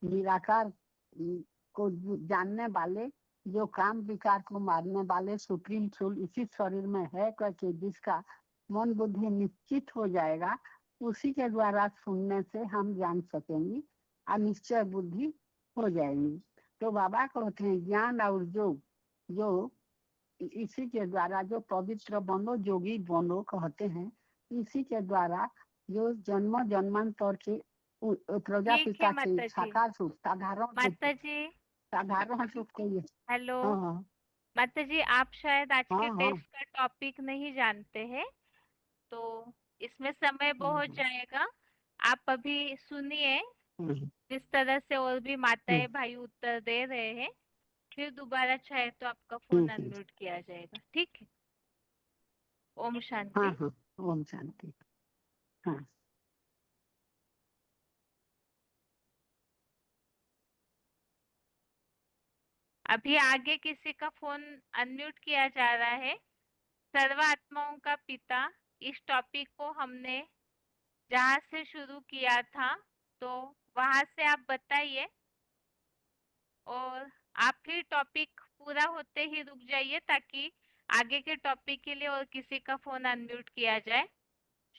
निराकार को जानने वाले, जो काम विकार को मारने वाले सुप्रीम सोल इसी शरीर में है करके जिसका मन बुद्धि निश्चित हो जाएगा, उसी के द्वारा सुनने से हम जान सकेंगे और निश्चय बुद्धि हो जाएगी। तो बाबा कहते हैं ज्ञान और योग, जो इसी के द्वारा जो पवित्र बनो जोगी बनो कहते हैं, इसी के द्वारा जो जन्म जन्मांतर के ठीक है प्रजापिता के माता जी। साकार रूप माता जी साधारण रूप के ये हेलो। हाँ माता जी आप शायद आज के हाँ टेस्ट का टॉपिक नहीं जानते हैं, तो इसमें समय बहुत जाएगा। आप अभी सुनिए जिस तरह से और भी माताएं भाई उत्तर दे रहे हैं, फिर दोबारा चाहे तो आपका फोन अनम्यूट किया जाएगा। ठीक है। ओम शांति। हाँ हाँ ओम शांति। हाँ अभी आगे किसी का फोन अनम्यूट किया जा रहा है। सर्व आत्माओं का पिता, इस टॉपिक को हमने जहाँ से शुरू किया था तो वहां से आप बताइए, और आप फिर टॉपिक पूरा होते ही रुक जाइए ताकि आगे के टॉपिक के लिए और किसी का फोन अनम्यूट किया जाए।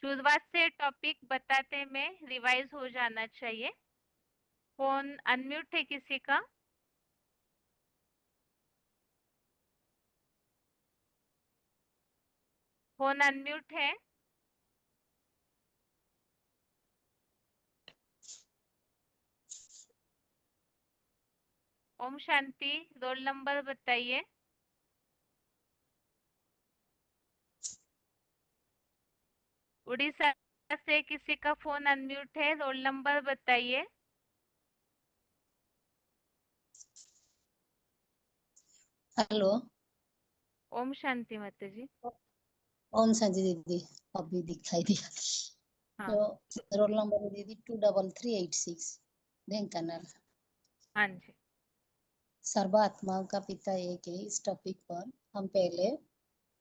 शुरुआत से टॉपिक बताते में रिवाइज हो जाना चाहिए। फोन अनम्यूट है किसी का? फोन अनम्यूट है? ओम शांति। रोल नंबर बताइए। उड़ीसा से किसी का फोन अनम्यूट है, रोल नंबर बताइए। हेलो ओम शांति माता जी। ओम शांति दीदी, अभी दिखाई दिया। हाँ तो रोल नंबर है दीदी 23386 ढेंकानाल। हाँ जी। सर्व आत्माओं का पिता एक है। इस टॉपिक पर हम पहले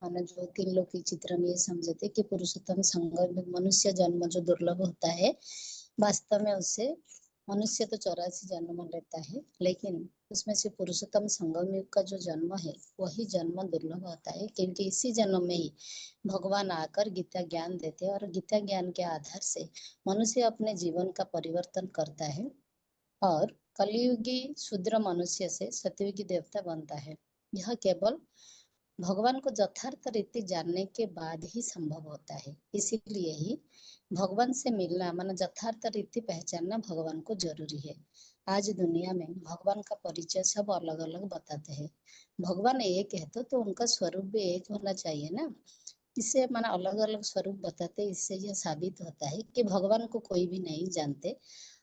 मानो जो 3 लोग के चित्र में ये समझे थे कि पुरुषोत्तम संगम में मनुष्य जन्म जो दुर्लभ होता है, वास्तव में उससे मनुष्य तो 84 जन्म लेता है, लेकिन उसमें से पुरुषोत्तम संगम युग का जो जन्म है वही जन्म दुर्लभ होता है, क्योंकि इसी जन्म में ही भगवान आकर गीता ज्ञान देते हैं और गीता ज्ञान के आधार से मनुष्य अपने जीवन का परिवर्तन करता है और कलियुगी शूद्र मनुष्य से सतयुगी देवता बनता है। यह केवल भगवान को यथार्थ रीति जानने के बाद ही संभव होता है। इसीलिए ही भगवान से मिलना माने यथार्थ रीति पहचानना भगवान को जरूरी है। आज दुनिया में भगवान का परिचय सब अलग अलग बताते हैं। भगवान एक है तो उनका स्वरूप भी एक होना चाहिए ना। इससे माना अलग अलग स्वरूप बताते, इससे यह साबित होता है कि भगवान को कोई भी नहीं जानते।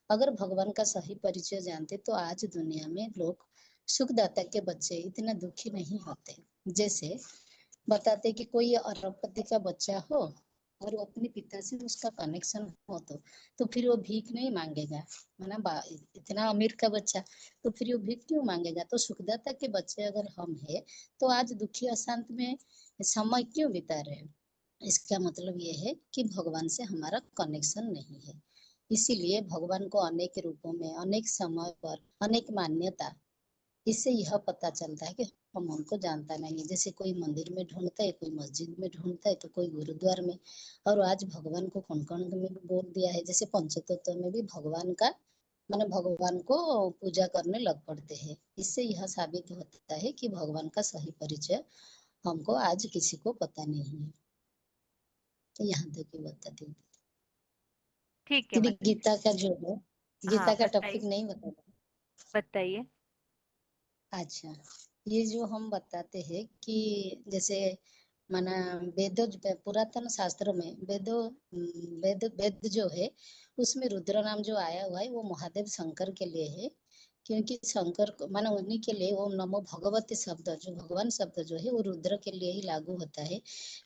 अगर भगवान का सही परिचय जानते तो आज दुनिया में लोग सुखदाता के बच्चे इतना दुखी नहीं होते। जैसे बताते कि कोई अरबपति का बच्चा हो और वो अपने पिता से उसका कनेक्शन हो तो फिर वो भीख नहीं मांगेगा। माना इतना अमीर का बच्चा तो फिर वो भीख क्यों मांगेगा। तो सुखदाता के बच्चे अगर हम है तो आज दुखी अशांत में समय क्यों बिता रहे हैं। इसका मतलब ये है कि भगवान से हमारा कनेक्शन नहीं है। इसीलिए भगवान को अनेक रूपों में, अनेक समय पर, अनेक मान्यता, इससे यह पता चलता है कि हम उनको जानता नहीं। जैसे कोई मंदिर में ढूंढता है, कोई मस्जिद में ढूंढता है, तो कोई गुरुद्वार में। और आज भगवान को कण कण में भी बोल दिया है। जैसे पंचतत्व में भी भगवान का माने भगवान को पूजा करने लग पड़ते हैं। इससे यह साबित होता है कि भगवान का सही परिचय हमको आज किसी को पता नहीं है। तो यहाँ तक ही बताती हूँ। ठीक है माता जी। गीता का जो है, गीता हाँ का बताइए, टॉपिक नहीं बता। बताइए। अच्छा, ये जो हम बताते हैं कि जैसे माना वेदों पुरातन शास्त्रों में वेद जो है उसमें रुद्र नाम जो आया हुआ है वो महादेव शंकर के लिए है। क्योंकि शंकर को माना उन्हीं के लिए ओम नमो भगवती शब्द जो भगवान शब्द जो है वो रुद्र के लिए ही लागू होता है।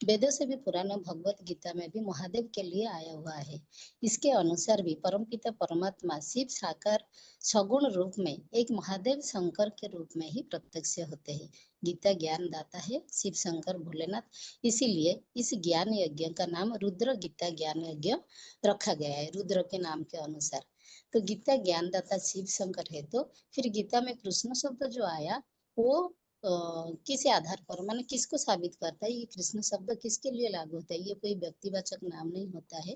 वेदों से भी पुराना भगवत गीता में भी महादेव के लिए आया हुआ है। इसके अनुसार भी परमपिता परमात्मा शिव साकार सगुण रूप में एक महादेव शंकर के रूप में ही प्रत्यक्ष होते हैं। गीता ज्ञान दाता है शिव शंकर भोलेनाथ। इसीलिए इस ज्ञान यज्ञ का नाम रुद्र गीता ज्ञान यज्ञ रखा गया है रुद्र के नाम के अनुसार। तो गीता ज्ञानदाता शिव शंकर है तो फिर गीता में कृष्ण शब्द जो आया वो किस आधार पर माने किसको साबित करता है। ये कृष्ण शब्द किसके लिए लागू होता है। ये कोई व्यक्तिवाचक नाम नहीं होता है।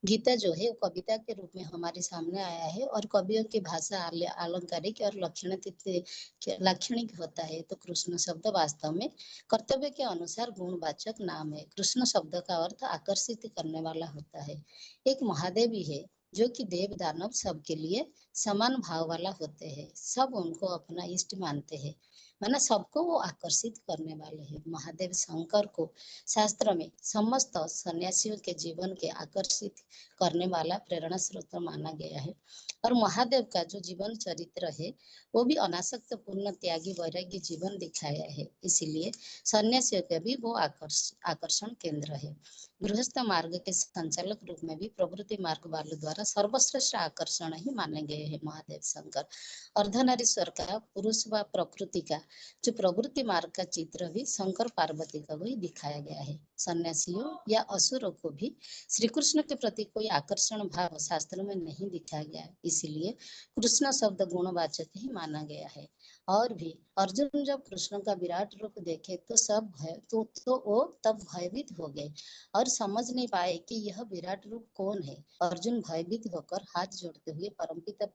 गीता जो है वो कविता के रूप में हमारे सामने आया है और कवियों की भाषा अलंकारिक और लाक्षणिक होता है। तो कृष्ण शब्द वास्तव में कर्तव्य के अनुसार गुणवाचक नाम है। कृष्ण शब्द का अर्थ आकर्षित करने वाला होता है। एक महादेव ही है जो कि देव दानव सबके लिए समान भाव वाला होते हैं। सब उनको अपना इष्ट मानते हैं। माना सबको वो आकर्षित करने वाले हैं। महादेव शंकर को शास्त्र में समस्त सन्यासियों के जीवन के आकर्षित करने वाला प्रेरणा स्रोत माना गया है। और महादेव का जो जीवन चरित्र है वो भी अनासक्त पूर्ण त्यागी वैराग्य जीवन दिखाया है। इसीलिए सन्यासियों का भी वो आकर्षण केंद्र है। गृहस्थ मार्ग के संचालक रूप में भी प्रवृत्ति मार्ग वालों द्वारा सर्वश्रेष्ठ आकर्षण ही माने गए हैं महादेव शंकर। अर्धनारीश्वर का पुरुष व प्रकृति का जो प्रवृत्ति मार्ग का चित्र भी शंकर पार्वती का वही दिखाया गया है। सन्यासियों या असुरों को भी श्री कृष्ण के प्रति कोई आकर्षण भाव शास्त्र में नहीं दिखाया गया है। इसीलिए कृष्ण शब्द गुणवाचक ही माना गया है। और भी अर्जुन जब कृष्ण का विराट रूप देखे तो सब भय तो वो तब भयभीत हो गए और समझ नहीं पाए कि यह विराट रूप कौन है। अर्जुन भयभीत होकर हाथ जोड़ते हुए परमपिता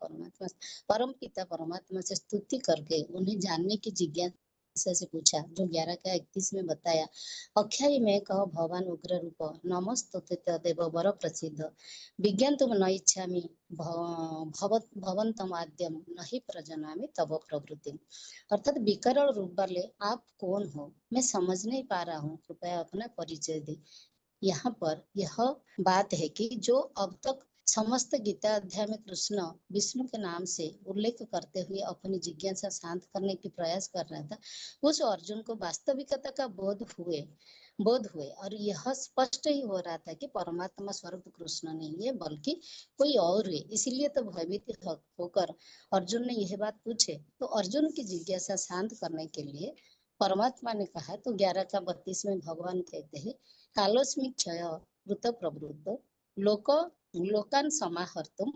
परमात्मा से स्तुति करके उन्हें जानने की जिज्ञासा से पूछा। जो 11 का 31 में बताया, अख्यायी में कहो भगवान उग्र रूप नमस्तुते तदेव वर प्रसिद्ध विज्ञान तुम न इच्छामि भवन्तम आद्यम नहीं प्रजनामि तव प्रवृत्ति। अर्थात विकराल रूप वाले आप कौन हो, मैं समझ नहीं पा रहा हूँ, कृपया अपना परिचय दे। यहाँ पर यह बात है कि जो अब तक समस्त गीता अध्याय में कृष्ण विष्णु के नाम से उल्लेख करते हुए अपनी जिज्ञासा शांत करने की प्रयास कर रहा था, उस अर्जुन को वास्तविकता का बोध हुए और यह स्पष्ट ही हो रहा था कि परमात्मा स्वरूप कृष्ण नहीं है बल्कि कोई और है। इसीलिए तो भयभीत होकर अर्जुन ने यह बात पूछे। तो अर्जुन की जिज्ञासा शांत करने के लिए परमात्मा ने कहा। तो 11 का 32 में भगवान कहते हैं, कालोस्मि क्षय वृत प्रवृत्त लोकान समाहर्तुम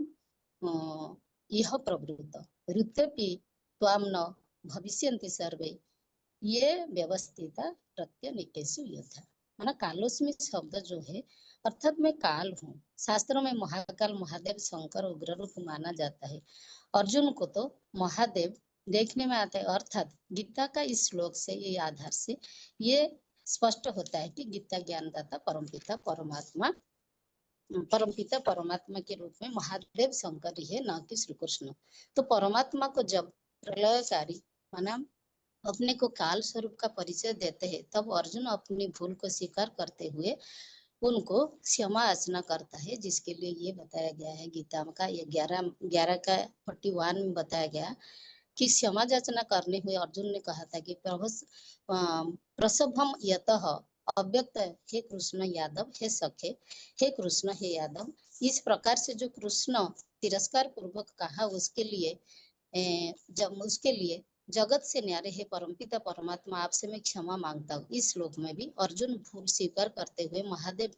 यह प्रवृत्त ऋत्यपि त्वाम न भविष्यन्ति सर्वे ये व्यवस्थिता प्रत्यनिकेषु योद्धा। माना कालोस्मि शब्द जो है अर्थात मैं काल हूँ। शास्त्रों में महाकाल महादेव शंकर उग्र रूप माना जाता है। अर्जुन को तो महादेव देखने में आता है। अर्थात गीता का इस श्लोक से, ये आधार से ये स्पष्ट होता है कि गीता ज्ञानदाता परमपिता परमात्मा के रूप में महादेव शंकर ही है, न कि श्री कृष्ण। तो परमात्मा को जब प्रलयकारी माना अपने को काल स्वरूप का परिचय देते हैं, तब अर्जुन अपनी भूल को स्वीकार करते हुए उनको क्षमा याचना करता है, जिसके लिए ये बताया गया है गीता का ये 11 का 41 में बताया गया कि क्षमा याचना करने हुए अर्जुन ने कहा था कि प्रसभम यतः अव्यक्त हे कृष्ण यादव हे सखे, हे कृष्ण हे यादव। इस प्रकार से जो कृष्ण तिरस्कार पूर्वक कहा, उसके लिए जगत से न्यारे है परमपिता परमात्मा, आपसे मैं क्षमा मांगता हूँ। इस श्लोक में भी अर्जुन भूल स्वीकार करते हुए महादेव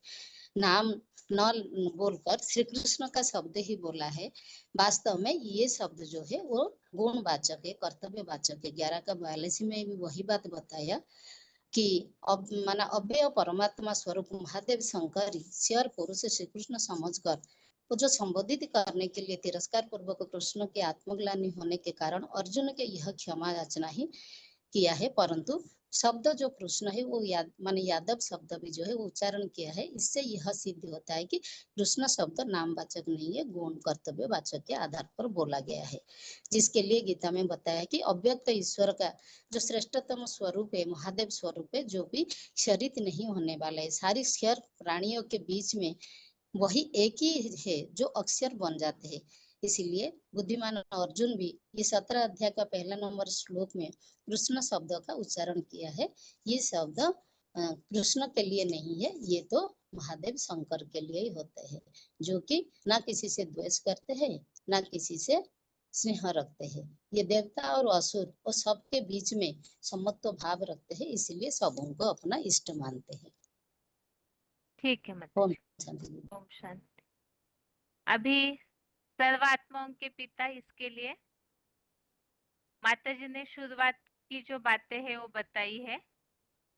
नाम न बोलकर श्री कृष्ण का शब्द ही बोला है। वास्तव में ये शब्द जो है वो गुणवाचक है, कर्तव्यवाचक है। 11 का 42 में भी वही बात बताया कि अब माना अव्यय परमात्मा स्वरूप महादेव शंकर शेयर पुरुष श्री कृष्ण समझकर वो जो संबोधित करने के लिए तिरस्कार पूर्वक कृष्ण के आत्मग्लानि होने के कारण अर्जुन के यह क्षमा याचना ही किया है। परंतु शब्द जो कृष्ण है वो माने यादव शब्द भी जो है वो उच्चारण किया है। इससे यह सिद्ध होता है कि कृष्ण शब्द नामवाचक नहीं है, गुण कर्तव्यवाचक के आधार पर बोला गया है, जिसके लिए गीता में बताया कि अव्यक्त ईश्वर का जो श्रेष्ठतम स्वरूप है महादेव स्वरूप है, जो भी क्षरित नहीं होने वाला है। सारी क्षर प्राणियों के बीच में वही एक ही है जो अक्षर बन जाते हैं। इसीलिए बुद्धिमान अर्जुन भी ये 17 अध्याय का 1 नंबर श्लोक में कृष्ण शब्द का उच्चारण किया है। ये शब्द कृष्ण के लिए नहीं है, ये तो महादेव शंकर के लिए ही होते हैं, जो कि ना किसी से द्वेष करते हैं ना किसी से स्नेह रखते हैं। ये देवता और असुर और सबके बीच में समत्व भाव रखते हैं, इसलिए सब उनको अपना इष्ट मानते हैं। ठीक है माता ओम जी। शांति। ओम शांति। अभी सर्वात्माओं के पिता इसके लिए माता जी ने शुरुआत की जो बातें हैं वो बताई है।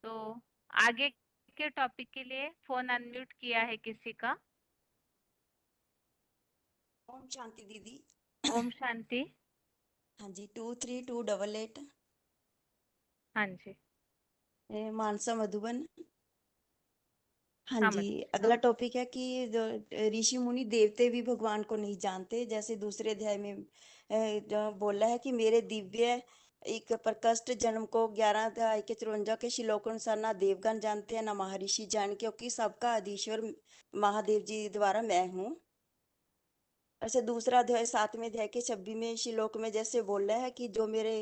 तो आगे के टॉपिक के लिए फोन अनम्यूट किया है किसी का। ओम शांति दीदी। ओम शांति। हाँ जी, 232888 हाँ जी। मानसा मधुबन। हाँ हाँ जी, माता जी। अगला टॉपिक है कि ऋषि मुनि देवते भी भगवान को नहीं जानते। जैसे दूसरे अध्याय में जो बोला है कि मेरे दिव्य एक प्रकृष्ट जन्म को 11 अध्याय के 54 के श्लोक अनुसार ना देवगण जानते हैं ना महर्षि जान, क्योंकि सबका अधीश्वर महादेव जी द्वारा मैं हूँ। ऐसे दूसरा अध्याय 7वें अध्याय के 26वें श्लोक में जैसे बोला है कि जो मेरे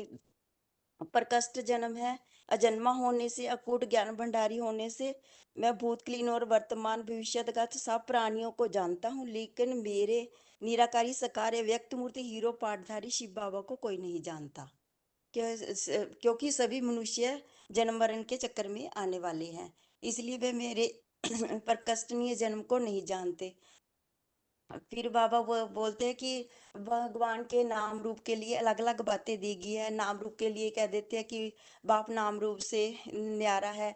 प्रकृष्ट जन्म है, अजन्मा होने से, अकूट ज्ञान भंडारी होने से मैं भूतकालीन और वर्तमान भविष्यगत सब प्राणियों को जानता हूँ, लेकिन मेरे निराकारी सकार व्यक्त मूर्ति हीरो पाठधारी शिव बाबा को कोई नहीं जानता, क्योंकि सभी मनुष्य जन्म मरण के चक्कर में आने वाले हैं, इसलिए वे मेरे प्रकृष्टनीय जन्म को नहीं जानते। फिर बाबा वो बोलते हैं कि भगवान के नाम रूप के लिए अलग अलग बातें दी गई है। नाम रूप के लिए कह देते हैं कि बाप नाम रूप से न्यारा है।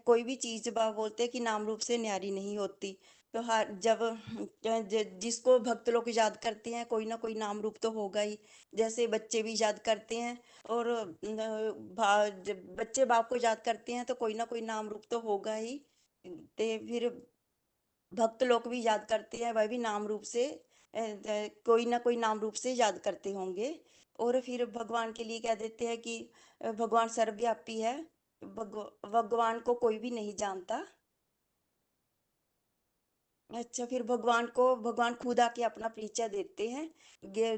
कोई भी चीज बाबा बोलते हैं कि नाम रूप से न्यारी नहीं होती। तो हर जब जिसको भक्त लोग याद करते हैं, कोई ना कोई नाम रूप तो होगा ही। जैसे बच्चे भी याद करते हैं और जब बच्चे बाप को याद करते हैं तो कोई ना कोई नाम रूप तो होगा ही। ते फिर भक्त लोग भी याद करते हैं, वह भी नाम रूप से कोई ना कोई नाम रूप से याद करते होंगे। और फिर भगवान के लिए कह देते हैं कि भगवान सर्वव्यापी है, भगवान को कोई भी नहीं जानता। अच्छा, फिर भगवान खुद आके अपना परिचय देते हैं,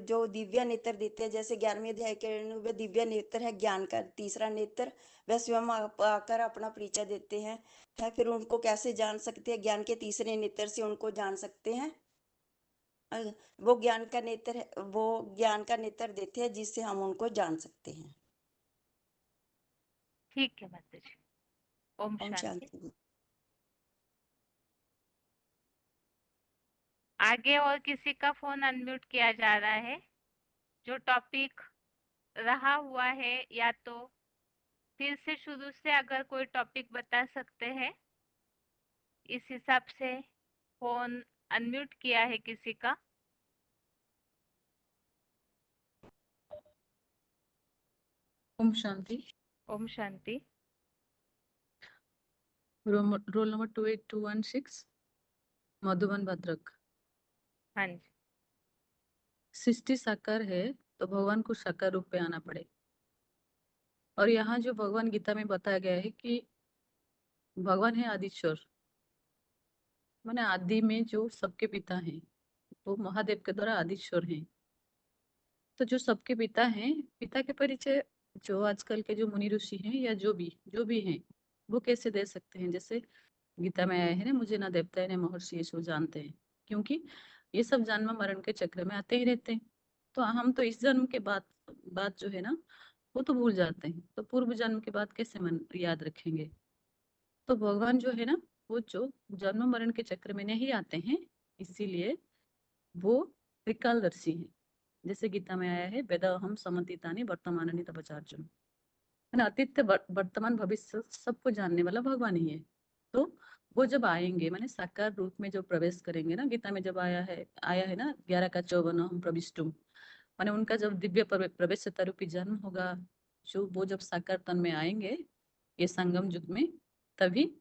जो दिव्य नेत्र देते हैं। जैसे 11वें अध्याय के वे दिव्य नेत्र है ज्ञान का तीसरा नेत्र, वह स्वयं आकर अपना परिचय देते हैं। फिर उनको कैसे जान सकते हैं? ज्ञान के तीसरे नेत्र से उनको जान सकते हैं। वो ज्ञान का नेत्र देते हैं जिससे हम उनको जान सकते हैं। ठीक है माता जी। ओम ओम शांति। शांति। आगे और किसी का फोन अनम्यूट किया जा रहा है? जो टॉपिक रहा हुआ है या तो फिर से शुरू से अगर कोई टॉपिक बता सकते हैं, इस हिसाब से फोन अनम्यूट किया है किसी का। ओम शांति। ओम शांति। Roll number 28216 Madhuban Bhadrak. हाँ जी। सृष्टि साकार है तो भगवान को साकार रूप पे आना पड़े। और यहाँ जो भगवान गीता में बताया गया है कि भगवान है आदिश्वर, माने आदि में जो सबके पिता हैं वो महादेव के द्वारा आदिश्वर हैं। तो जो सबके पिता हैं, पिता के परिचय जो आजकल के जो मुनि ऋषि हैं या जो भी हैं वो कैसे दे सकते हैं? जैसे गीता में आया है ना, मुझे ना देवता है ना महर्षि ये सब जानते हैं, क्योंकि ये सब जन्म मरण के चक्र में आते ही रहते हैं। तो हम तो इस जन्म के बाद बात जो है ना वो तो भूल जाते हैं, तो पूर्व जन्म के बाद कैसे मन याद रखेंगे? तो भगवान जो है ना वो जो जन्म मरण के चक्र में नहीं आते हैं, इसीलिए वो त्रिकालदर्शी हैं। जैसे गीता में आया है, वेदाहम समतीतानि वर्तमानानि तपचार्जुन, है ना, अतीत वर्तमान भविष्य सबको जानने वाला भगवान ही है। तो वो जब आएंगे माने साकार रूप में जो प्रवेश करेंगे ना, गीता में जब आया है ना 11 का 54 हम प्रविष्टुम, माने उनका जब दिव्य प्रवेश रूपी जन्म होगा, जो वो जब साकार तन में आएंगे ये संगम युग में, तभी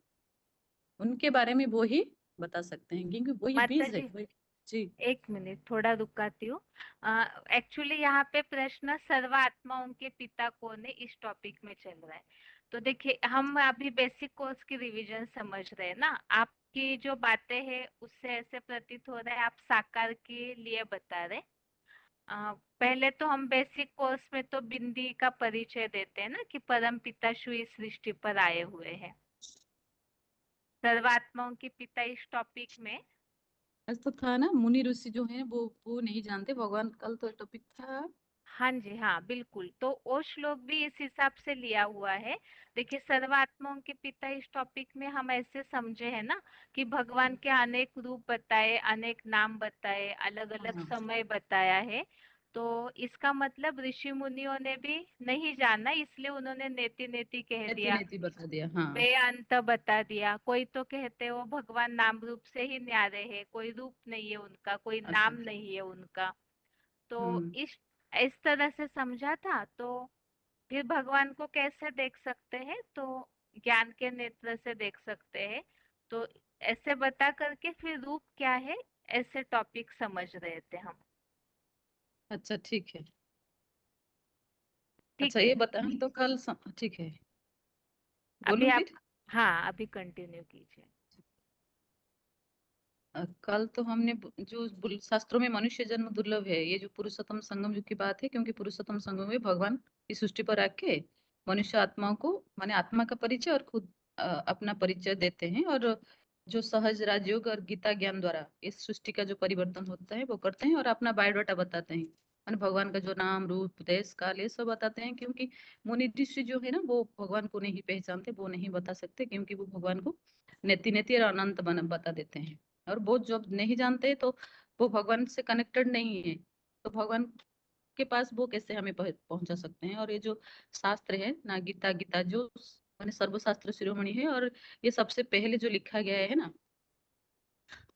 उनके बारे में वो ही बता सकते हैं, क्योंकि वो ही माता बीज है जी वही। जी एक मिनट थोड़ा रुकाती हूँ। एक्चुअली यहाँ पे प्रश्न सर्व आत्माओं के पिता कौन है इस टॉपिक में चल रहा है। तो देखिए हम अभी बेसिक कोर्स की रिवीजन समझ रहे हैं ना, आपकी जो बातें हैं उससे ऐसे प्रतीत हो रहा है आप साकार के लिए बता रहे। पहले तो हम बेसिक कोर्स में तो बिंदी का परिचय देते हैं ना कि परम पिता शु इस सृष्टि पर आए हुए हैं। सर्वात्माओं के पिता इस टॉपिक में ऐसा तो था ना, मुनि ऋषि जो है वो नहीं जानते भगवान, कल तो टॉपिक था। हाँ जी हाँ बिल्कुल, तो वो श्लोक भी इस हिसाब से लिया हुआ है। देखिए सर्वात्माओं के पिता इस टॉपिक में हम ऐसे समझे हैं ना कि भगवान के अनेक रूप बताए, अनेक नाम बताए, अलग अलग हाँ, समय बताया है। तो इसका मतलब ऋषि मुनियों ने भी नहीं जाना, इसलिए उन्होंने नेति नेति कह नेति दिया, नेति बता दिया। हाँ बेअंत बता दिया। कोई तो कहते हो भगवान नाम रूप से ही न्यारे है, कोई रूप नहीं है उनका, कोई अच्छा। नाम नहीं है उनका। तो हम्म। इस तरह से समझा था। तो फिर भगवान को कैसे देख सकते हैं? तो ज्ञान के नेत्र से देख सकते हैं। तो ऐसे बता करके फिर रूप क्या है ऐसे टॉपिक समझ रहे थे हम। अच्छा ठीक है। ठीक अच्छा ये है बता, तो कल ठीक है, अभी बोलूं आप, फिर? हाँ अभी कंटिन्यू कीजिए। कल तो हमने जो शास्त्रों में मनुष्य जन्म दुर्लभ है, ये जो पुरुषोत्तम संगम युग की बात है, क्योंकि पुरुषोत्तम संगम में भगवान इस सृष्टि पर आके मनुष्य आत्मा को माने आत्मा का परिचय और खुद अपना परिचय देते हैं, और जो सहज राजयोग और गीता ज्ञान द्वारा इस सृष्टि का जो परिवर्तन होता है वो करते हैं, और अपना बायोडाटा बताते हैं, माने भगवान का जो नाम रूप देश काल ये सब बताते हैं। क्योंकि मुनि ऋषि जो है ना वो भगवान को नहीं पहचानते, वो नहीं बता सकते, क्योंकि वो भगवान को नेति नेति और अनंत बता देते हैं। और वो जब नहीं जानते तो वो भगवान से कनेक्टेड नहीं है, तो भगवान के पास वो कैसे हमें पहुंचा सकते हैं? और ये जो शास्त्र है ना, गीता गीता जो माने सर्वशास्त्र शिरोमणि है, और ये सबसे पहले जो लिखा गया है ना,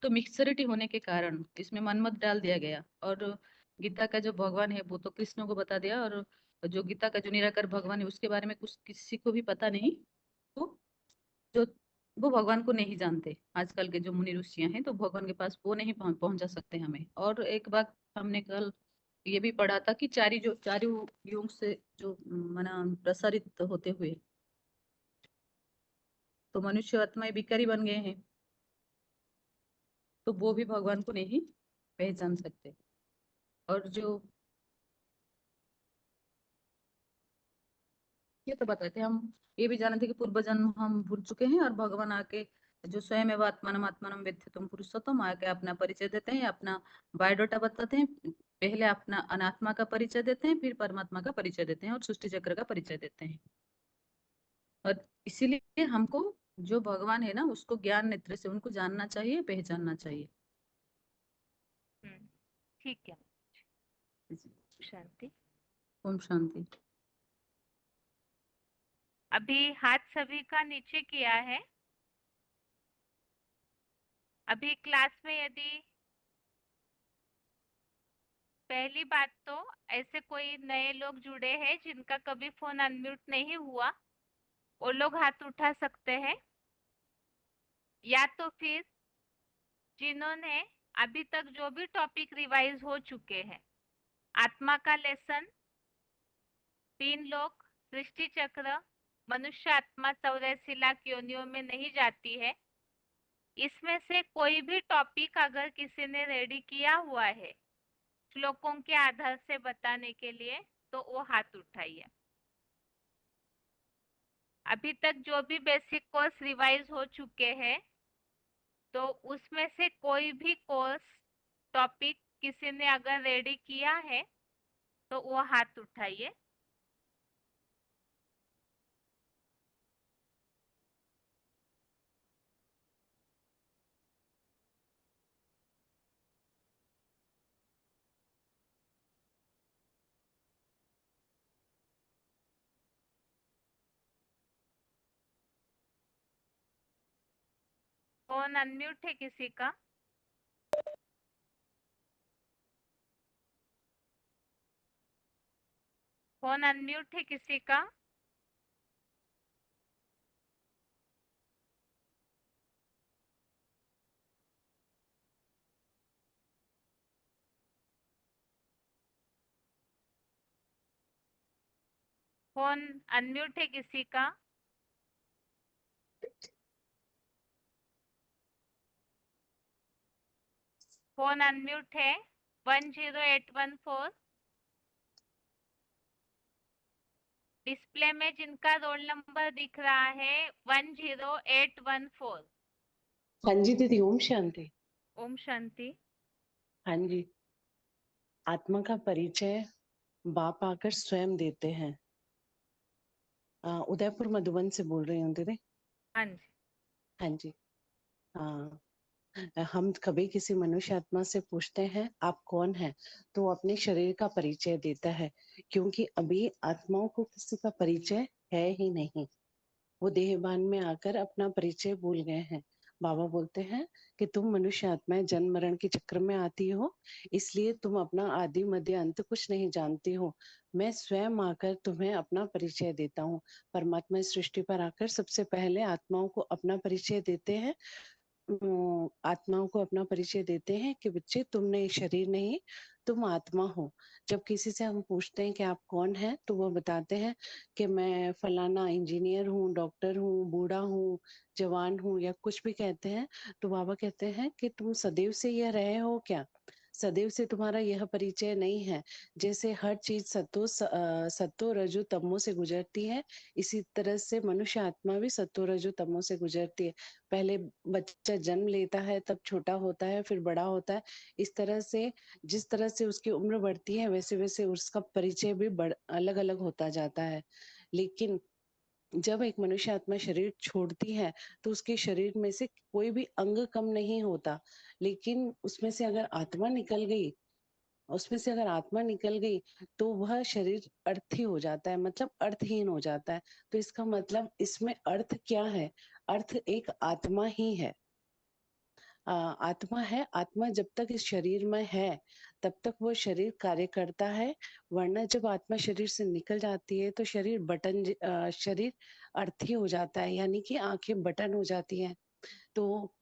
तो मिक्सरिटी होने के कारण इसमें मनमत डाल दिया गया। और गीता का जो भगवान है वो तो कृष्ण को बता दिया, और जो गीता का जो निराकार भगवान है उसके बारे में कुछ किसी को भी पता नहीं। तो जो वो भगवान को नहीं जानते, आजकल के जो मुनि ऋषियां हैं, तो भगवान के पास वो नहीं पहुंचा सकते हमें। और एक बात हमने कल ये भी पढ़ा था कि चारों युग से जो मना प्रसारित होते हुए तो मनुष्य आत्माएं भिखारी बन गए हैं, तो वो भी भगवान को नहीं पहचान सकते। और जो ये तो बताते हम ये भी जानते कि पूर्व जन्म हम भूल चुके हैं, और भगवान आके जो स्वयं एवं आत्मानम आत्मानम वेत्थितुम पुरुषोत्तम आके अपना परिचय देते हैं, अपना बायोडाटा बताते हैं। पहले अपना अनात्मा का परिचय देते हैं, फिर परमात्मा का परिचय देते हैं, और सृष्टि चक्र का परिचय देते हैं। और इसीलिए हमको जो भगवान है ना उसको ज्ञान नेत्र से उनको जानना चाहिए, पहचानना चाहिए। ठीक है। शांति। ओम शांति। अभी हाथ सभी का नीचे किया है। अभी क्लास में यदि पहली बात तो ऐसे कोई नए लोग जुड़े हैं जिनका कभी फोन अनम्यूट नहीं हुआ, वो लोग हाथ उठा सकते हैं, या तो फिर जिन्होंने अभी तक जो भी टॉपिक रिवाइज हो चुके हैं, आत्मा का लेसन, 3 लोग, सृष्टि चक्र, मनुष्य आत्मा 84 लाख योनियों में नहीं जाती है, इसमें से कोई भी टॉपिक अगर किसी ने रेडी किया हुआ है श्लोकों के आधार से बताने के लिए, तो वो हाथ उठाइए। अभी तक जो भी बेसिक कोर्स रिवाइज हो चुके हैं, तो उसमें से कोई भी कोर्स टॉपिक किसी ने अगर रेडी किया है तो वो हाथ उठाइए। फोन अनम्यूट है किसी का? फोन अनम्यूट है किसी का? फोन अनम्यूट है किसी का? फोन अनम्यूट है 10814। डिस्प्ले में जिनका रोल नंबर दिख रहा है 10814। हाँ जी दीदी, ओम शांति। ओम शांति। हाँ जी, आत्मा का परिचय बाप आकर स्वयं देते हैं। उदयपुर मधुबन से बोल रही हूँ दीदी। हाँ जी। हाँ जी। हम कभी किसी मनुष्य आत्मा से पूछते हैं आप कौन हैं, तो वो अपने शरीर का परिचय देता है, क्योंकि अभी आत्माओं को किसी का परिचय है ही नहीं। वो देहभान में आकर अपना परिचय भूल गए हैं। बाबा बोलते हैं कि तुम मनुष्य आत्माएं जन्म मरण के चक्र में आती हो, इसलिए तुम अपना आदि मध्य अंत कुछ नहीं जानती हो। मैं स्वयं आकर तुम्हें अपना परिचय देता हूँ। परमात्मा इस सृष्टि पर आकर सबसे पहले आत्माओं को अपना परिचय देते हैं। आत्माओं को अपना परिचय देते हैं कि बच्चे तुमने शरीर नहीं, तुम आत्मा हो। जब किसी से हम पूछते हैं कि आप कौन हैं, तो वो बताते हैं कि मैं फलाना इंजीनियर हूँ, डॉक्टर हूँ, बूढ़ा हूँ, जवान हूँ, या कुछ भी कहते हैं। तो बाबा कहते हैं कि तुम सदैव से यह रहे हो क्या? सदैव से तुम्हारा यह परिचय नहीं है। जैसे हर चीज सत्तो रजो तमो से गुजरती है, इसी तरह से मनुष्य आत्मा भी सत्तो रजो तमो से गुजरती है। पहले बच्चा जन्म लेता है, तब छोटा होता है, फिर बड़ा होता है। इस तरह से जिस तरह से उसकी उम्र बढ़ती है, वैसे वैसे उसका परिचय भी अलग अलग होता जाता है। लेकिन जब एक मनुष्य आत्मा शरीर छोड़ती है, तो उसके शरीर में से कोई भी अंग कम नहीं होता। लेकिन उसमें से अगर आत्मा निकल गई तो वह शरीर अर्थी हो जाता है, मतलब अर्थहीन हो जाता है। तो इसका मतलब इसमें अर्थ क्या है? अर्थ एक आत्मा ही है। आत्मा है। आत्मा जब तक इस शरीर में है, तब तक वो शरीर कार्य करता है। वरना जब आत्मा शरीर से निकल जाती है, तो शरीर अर्थी हो जाता है, यानी कि आंखें बटन हो जाती हैं। तो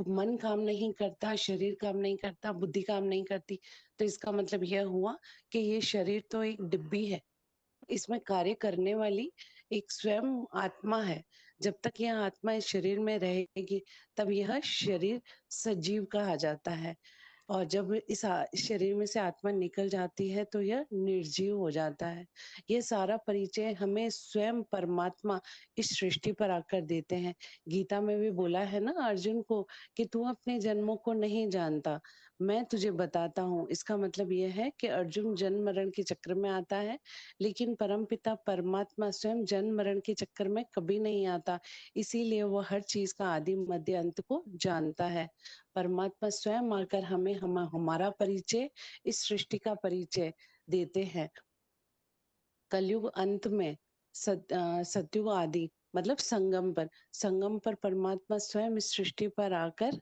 मन काम नहीं करता, शरीर काम नहीं करता, बुद्धि काम नहीं करती। तो इसका मतलब यह हुआ कि ये शरीर तो एक डिब्बी है, इसमें कार्य करने वाली एक स्वयं आत्मा है। जब तक यह आत्मा इस शरीर में रहेगी, तब यह शरीर सजीव कहा जाता है। और जब इस शरीर में से आत्मा निकल जाती है, तो यह निर्जीव हो जाता है। ये सारा परिचय हमें स्वयं परमात्मा इस सृष्टि पर आकर देते हैं। गीता में भी बोला है ना अर्जुन को कि तू अपने जन्मों को नहीं जानता, मैं तुझे बताता हूँ। इसका मतलब यह है कि अर्जुन जन्म मरण के चक्र में आता है, लेकिन परमपिता परमात्मा स्वयं जन्म मरण के चक्कर में कभी नहीं आता। इसीलिए वह हर चीज का आदि मध्य अंत को जानता है। परमात्मा स्वयं आकर हमें हमारा परिचय, इस सृष्टि का परिचय देते हैं। कलयुग अंत में सतयुग आदि मतलब संगम पर परमात्मा स्वयं इस सृष्टि पर आकर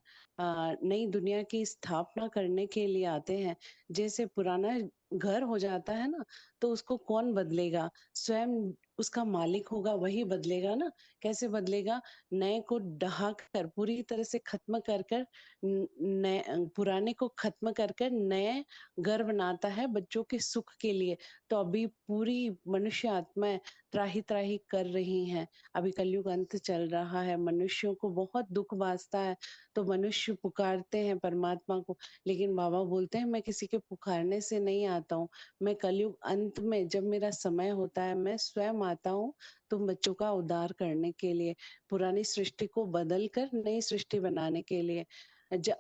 नई दुनिया की स्थापना करने के लिए आते हैं। जैसे पुराना घर हो जाता है ना, तो उसको कौन बदलेगा? स्वयं उसका मालिक होगा, वही बदलेगा ना। कैसे बदलेगा? नए को ढहा कर पूरी तरह से खत्म कर कर नए पुराने को खत्म कर कर नए घर बनाता है बच्चों के सुख के लिए। तो अभी पूरी मनुष्य आत्माएं त्राही त्राही कर रही हैं। अभी कलयुग अंत चल रहा है, मनुष्यों को बहुत दुख वास्ता है, तो मनुष्य पुकारते हैं परमात्मा को। लेकिन बाबा बोलते हैं मैं किसी के पुकारने से नहीं आता हूँ, मैं कलयुग अंत में जब मेरा समय होता है मैं स्वयं आता हूँ तुम बच्चों का उद्धार करने के लिए, पुरानी सृष्टि को बदल कर नई सृष्टि बनाने के लिए।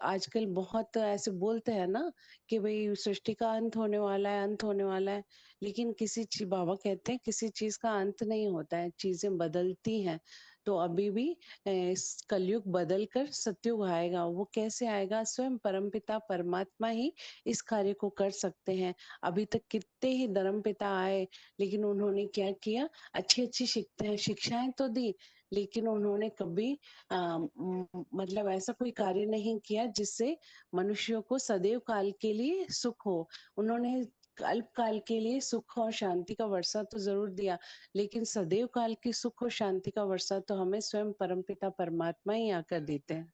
आजकल बहुत ऐसे बोलते हैं ना कि भाई सृष्टि का अंत होने वाला है, अंत होने वाला है। लेकिन किसी चीज बाबा कहते हैं किसी चीज का अंत नहीं होता है, चीजें बदलती हैं। तो अभी भी कलयुग बदल कर सतयुग आएगा। वो कैसे आएगा? स्वयं परमपिता परमात्मा ही इस कार्य को कर सकते हैं। अभी तक कितने ही धर्मपिता आए, लेकिन उन्होंने क्या किया? अच्छी अच्छी शिक्षाएं तो दी, लेकिन उन्होंने कभी मतलब ऐसा कोई कार्य नहीं किया जिससे मनुष्यों को सदैव काल के लिए सुख हो। उन्होंने अल्प काल के लिए सुख और शांति का वर्षा तो जरूर दिया, लेकिन सदैव काल की सुख और शांति का वर्षा तो हमें स्वयं परमपिता परमात्मा ही आकर देते हैं।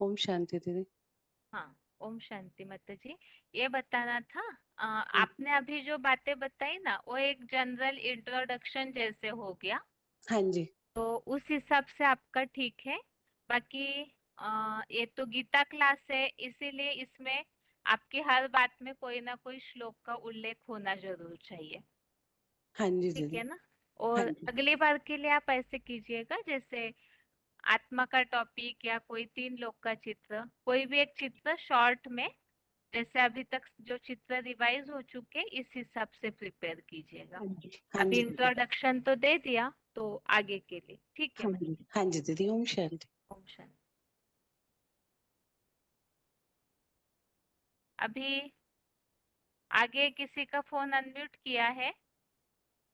ओम शांति दीदी। हाँ, ओम शांति माता जी। ये बताना था, आपने अभी जो बातें बताई ना, वो एक जनरल इंट्रोडक्शन जैसे हो गया, हाँ जी। तो उस हिसाब से आपका ठीक है। बाकी ये तो गीता क्लास है, इसीलिए इसमें आपकी हर बात में कोई ना कोई श्लोक का उल्लेख होना जरूर चाहिए। हाँ जी ठीक दीदी। है ना? हाँ और जी। अगली बार के लिए आप ऐसे कीजिएगा, जैसे आत्मा का टॉपिक या कोई 3 लोग का चित्र, कोई भी एक चित्र शॉर्ट में, जैसे अभी तक जो चित्र रिवाइज हो चुके इस हिसाब से प्रिपेयर कीजिएगा। हाँ जी। हाँ अभी जी दीदी। इंट्रोडक्शन तो दे दिया, तो आगे के लिए ठीक है हाँ मैम। जी। हाँ जी दीदी। ओम शांति। ओम शांति। अभी आगे किसी का फोन अनम्यूट किया है,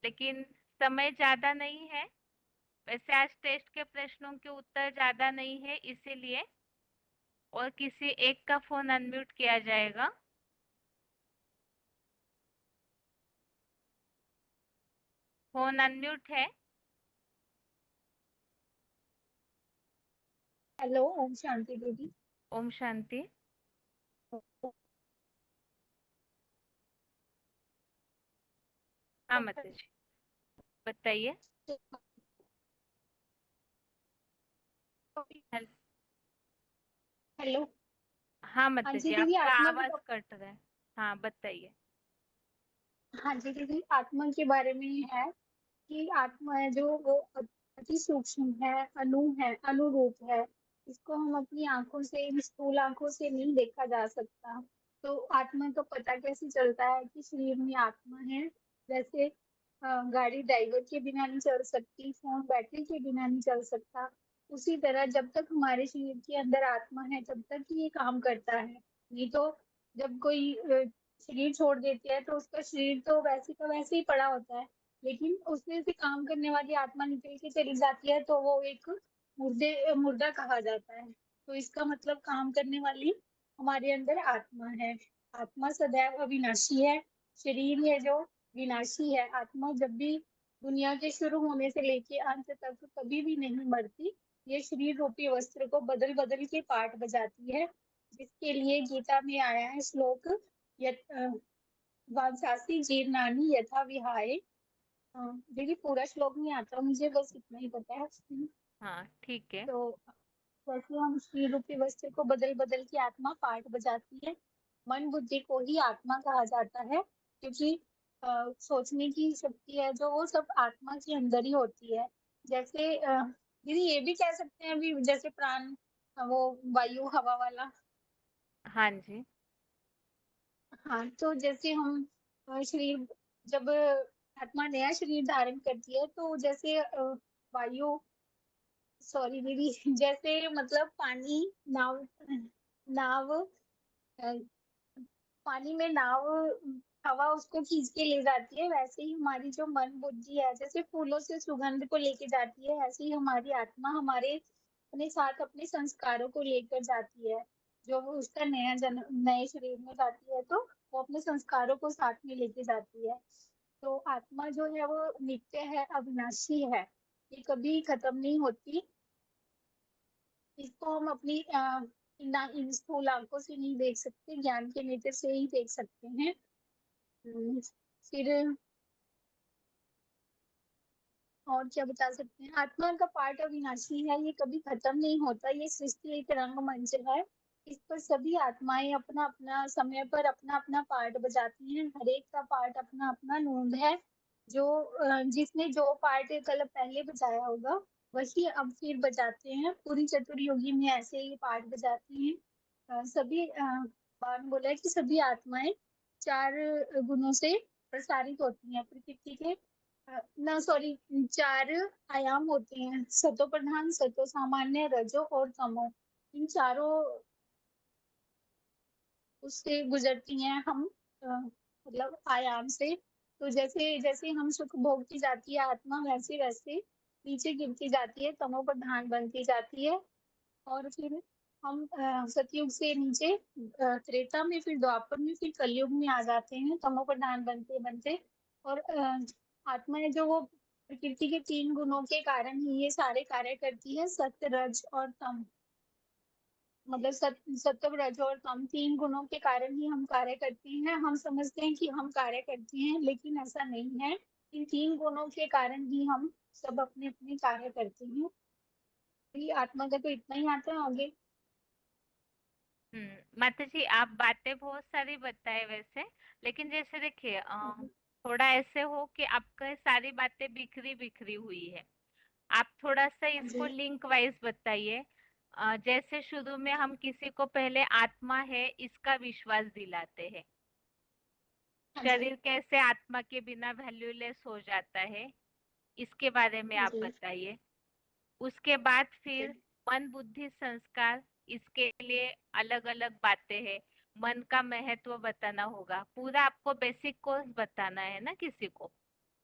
लेकिन समय ज्यादा नहीं है। वैसे आज टेस्ट के प्रश्नों के उत्तर ज्यादा नहीं है, इसीलिए और किसी एक का फोन अनम्यूट किया जाएगा। फोन अनम्यूट है। हेलो, ओम शांति दीदी। ओम शांति। हाँ माता जी, बताइए। हेलो। हाँ हाँ माता जी जी, दीदी, आपका आत्मा के आवाज कट रहा है। हाँ बताइए। हाँ जी दीदी, आत्मा के बारे में ये है कि आत्मा है जो वो अति सूक्ष्म है, अणु है, अनुरूप है। इसको हम अपनी आंखों से, स्थूल आंखों से नहीं देखा जा सकता। तो आत्मा का पता कैसे चलता है कि शरीर में आत्मा है? जैसे गाड़ी ड्राइवर के बिना नहीं चल सकती, फोन बैटरी के बिना नहीं चल सकता। उसी तरह जब तक हमारे शरीर के अंदर आत्मा है तब तक ही ये काम करता है। नहीं तो जब कोई शरीर छोड़ देती है तो उसका शरीर तो वैसे का वैसे ही पड़ा होता है, लेकिन उसमें से काम करने वाली आत्मा निकल के चली जाती है तो वो एक मुर्दा कहा जाता है। तो इसका मतलब काम करने वाली हमारे अंदर आत्मा है। आत्मा सदैव अविनाशी है, शरीर है जो विनाशी है। आत्मा जब भी दुनिया के शुरू होने से लेके अंत तक कभी भी नहीं मरती। ये शरीर रूपी वस्त्र को बदल बदल के पाठ बजाती है, जिसके लिए गीता में आया है श्लोक, वांसासी जीर्णानि यथा विहाय। दीदी पूरा श्लोक नहीं आता मुझे, बस इतना ही पता है। हाँ ठीक है। तो जैसे हम श्री रूपी वस्त्र को बदल बदल के आत्मा पाठ बजाती है। मन बुद्धि को ही आत्मा कहा जाता है, क्योंकि सोचने की शक्ति है जो वो सब आत्मा के अंदर ही होती है। जैसे दीदी ये भी कह सकते हैं अभी, जैसे प्राण, वो वायु हवा वाला। हाँ जी। हाँ, तो जैसे हम शरीर, जब आत्मा नया शरीर धारण करती है तो जैसे वायु, सॉरी दीदी, जैसे मतलब पानी, नाव नाव, अ, पानी में नाव हवा उसको खींच के ले जाती है, वैसे ही हमारी जो मन बुद्धि है जैसे फूलों से सुगंध को लेके जाती है, ऐसे ही हमारी आत्मा हमारे अपने साथ अपने संस्कारों को लेकर जाती है। जो वो उसका नया जन्म नए शरीर में जाती है तो वो अपने संस्कारों को साथ में लेके जाती है। तो आत्मा जो है वो नित्य है, अविनाशी है, ये कभी खत्म नहीं होती। इसको हम अपनी इन स्थूल आंखों से नहीं देख सकते, ज्ञान के नेत्र से ही देख सकते हैं। फिर और क्या बता सकते हैं, आत्मा का पार्ट अविनाशी है, ये कभी खत्म नहीं होता। ये सृष्टि एक रंगमंच है, इस पर सभी आत्माएं अपना अपना समय पर अपना अपना पार्ट बजाती हैं। हर एक का पार्ट अपना अपना नूंद है। जो जिसने जो पार्ट कल पहले बजाया होगा वही अब फिर बजाते हैं। पूरी चतुर्युगी में ऐसे ही पार्ट बजाते हैं। सभी भगवान बोला है कि सभी आत्माएं 4 गुणों से प्रसारित होती हैं प्रकृति के। ना सॉरी, 4 आयाम होते हैं, सतो प्रधान, सतो सामान्य, रजो और तमो। इन चारों उससे गुजरती हैं हम, मतलब आयाम से। तो जैसे जैसे हम सुख भोगती जाती है आत्मा, वैसे वैसे नीचे गिरती जाती है, तमो प्रधान बनती जाती है। और फिर हम सतयुग से नीचे त्रेता में, फिर द्वापर में, फिर कलयुग में आ जाते हैं तमो प्रधान बनते बनते। और आत्मा है जो वो प्रकृति के 3 गुणों के कारण ही ये सारे कार्य करती है, सत्य, रज और तम। मतलब सत्व, रज और तम 3 गुणों के कारण ही हम कार्य करते हैं। हम समझते हैं कि हम कार्य करते हैं, लेकिन ऐसा नहीं है। इन 3 गुणों के कारण ही हम सब अपने अपने कार्य करते हैं। ये आत्मा का तो इतना ही आता है। आगे माता जी आप बातें बहुत सारी बताए वैसे, लेकिन जैसे देखिए थोड़ा ऐसे हो कि आपका सारी बातें बिखरी बिखरी हुई है। आप थोड़ा सा इसको जी लिंक वाइज बताइए। जैसे शुरू में हम किसी को पहले आत्मा है इसका विश्वास दिलाते हैं, हाँ जी शरीर कैसे आत्मा के बिना वैल्यूलेस हो जाता है, इसके बारे में आप जी बताइए। उसके बाद जी फिर मन बुद्धि संस्कार, इसके लिए अलग अलग बातें हैं। मन का महत्व बताना होगा, पूरा आपको बेसिक कोर्स बताना है ना किसी को।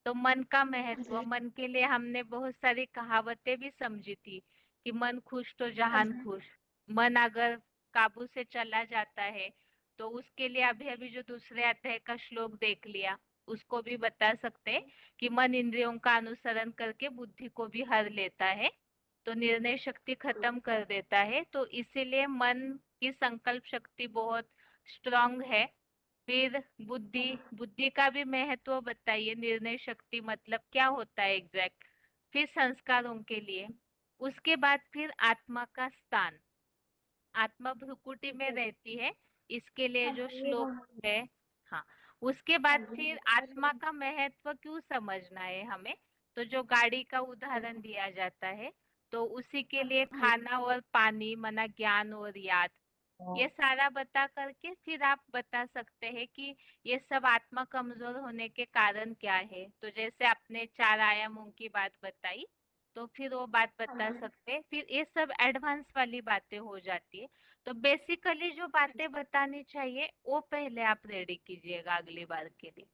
तो मन का हाँ महत्व, जी मन के लिए हमने बहुत सारी कहावतें भी समझी थी कि मन खुश तो हाँ जहान जी खुश। मन अगर काबू से चला जाता है तो उसके लिए अभी अभी जो दूसरे अध्याय का श्लोक देख लिया उसको भी बता सकते हैं कि मन इंद्रियों का अनुसरण करके बुद्धि को भी हर लेता है, तो निर्णय शक्ति खत्म कर देता है। तो इसीलिए मन की संकल्प शक्ति बहुत स्ट्रांग है। फिर बुद्धि, बुद्धि का भी महत्व बताइए, निर्णय शक्ति मतलब क्या होता है एग्जैक्ट। फिर संस्कारों के लिए, उसके बाद फिर आत्मा का स्थान, आत्मा भ्रुकुटी में रहती है, इसके लिए हाँ जो जी ये श्लोक हम है। हाँ, उसके हाँ बाद फिर आत्मा जी का महत्व क्यों समझना है हमें, तो जो गाड़ी का उदाहरण दिया जाता है, तो उसी के लिए खाना और पानी मना ज्ञान और याद, ये सारा बता करके फिर आप बता सकते हैं कि ये सब आत्मा कमजोर होने के कारण क्या है। तो जैसे आपने 4 आयामों की बात बताई, तो फिर वो बात बता सकते हैं। फिर ये सब एडवांस वाली बातें हो जाती है। तो बेसिकली जो बातें बतानी चाहिए वो पहले आप रेडी कीजिएगा अगली बार के लिए।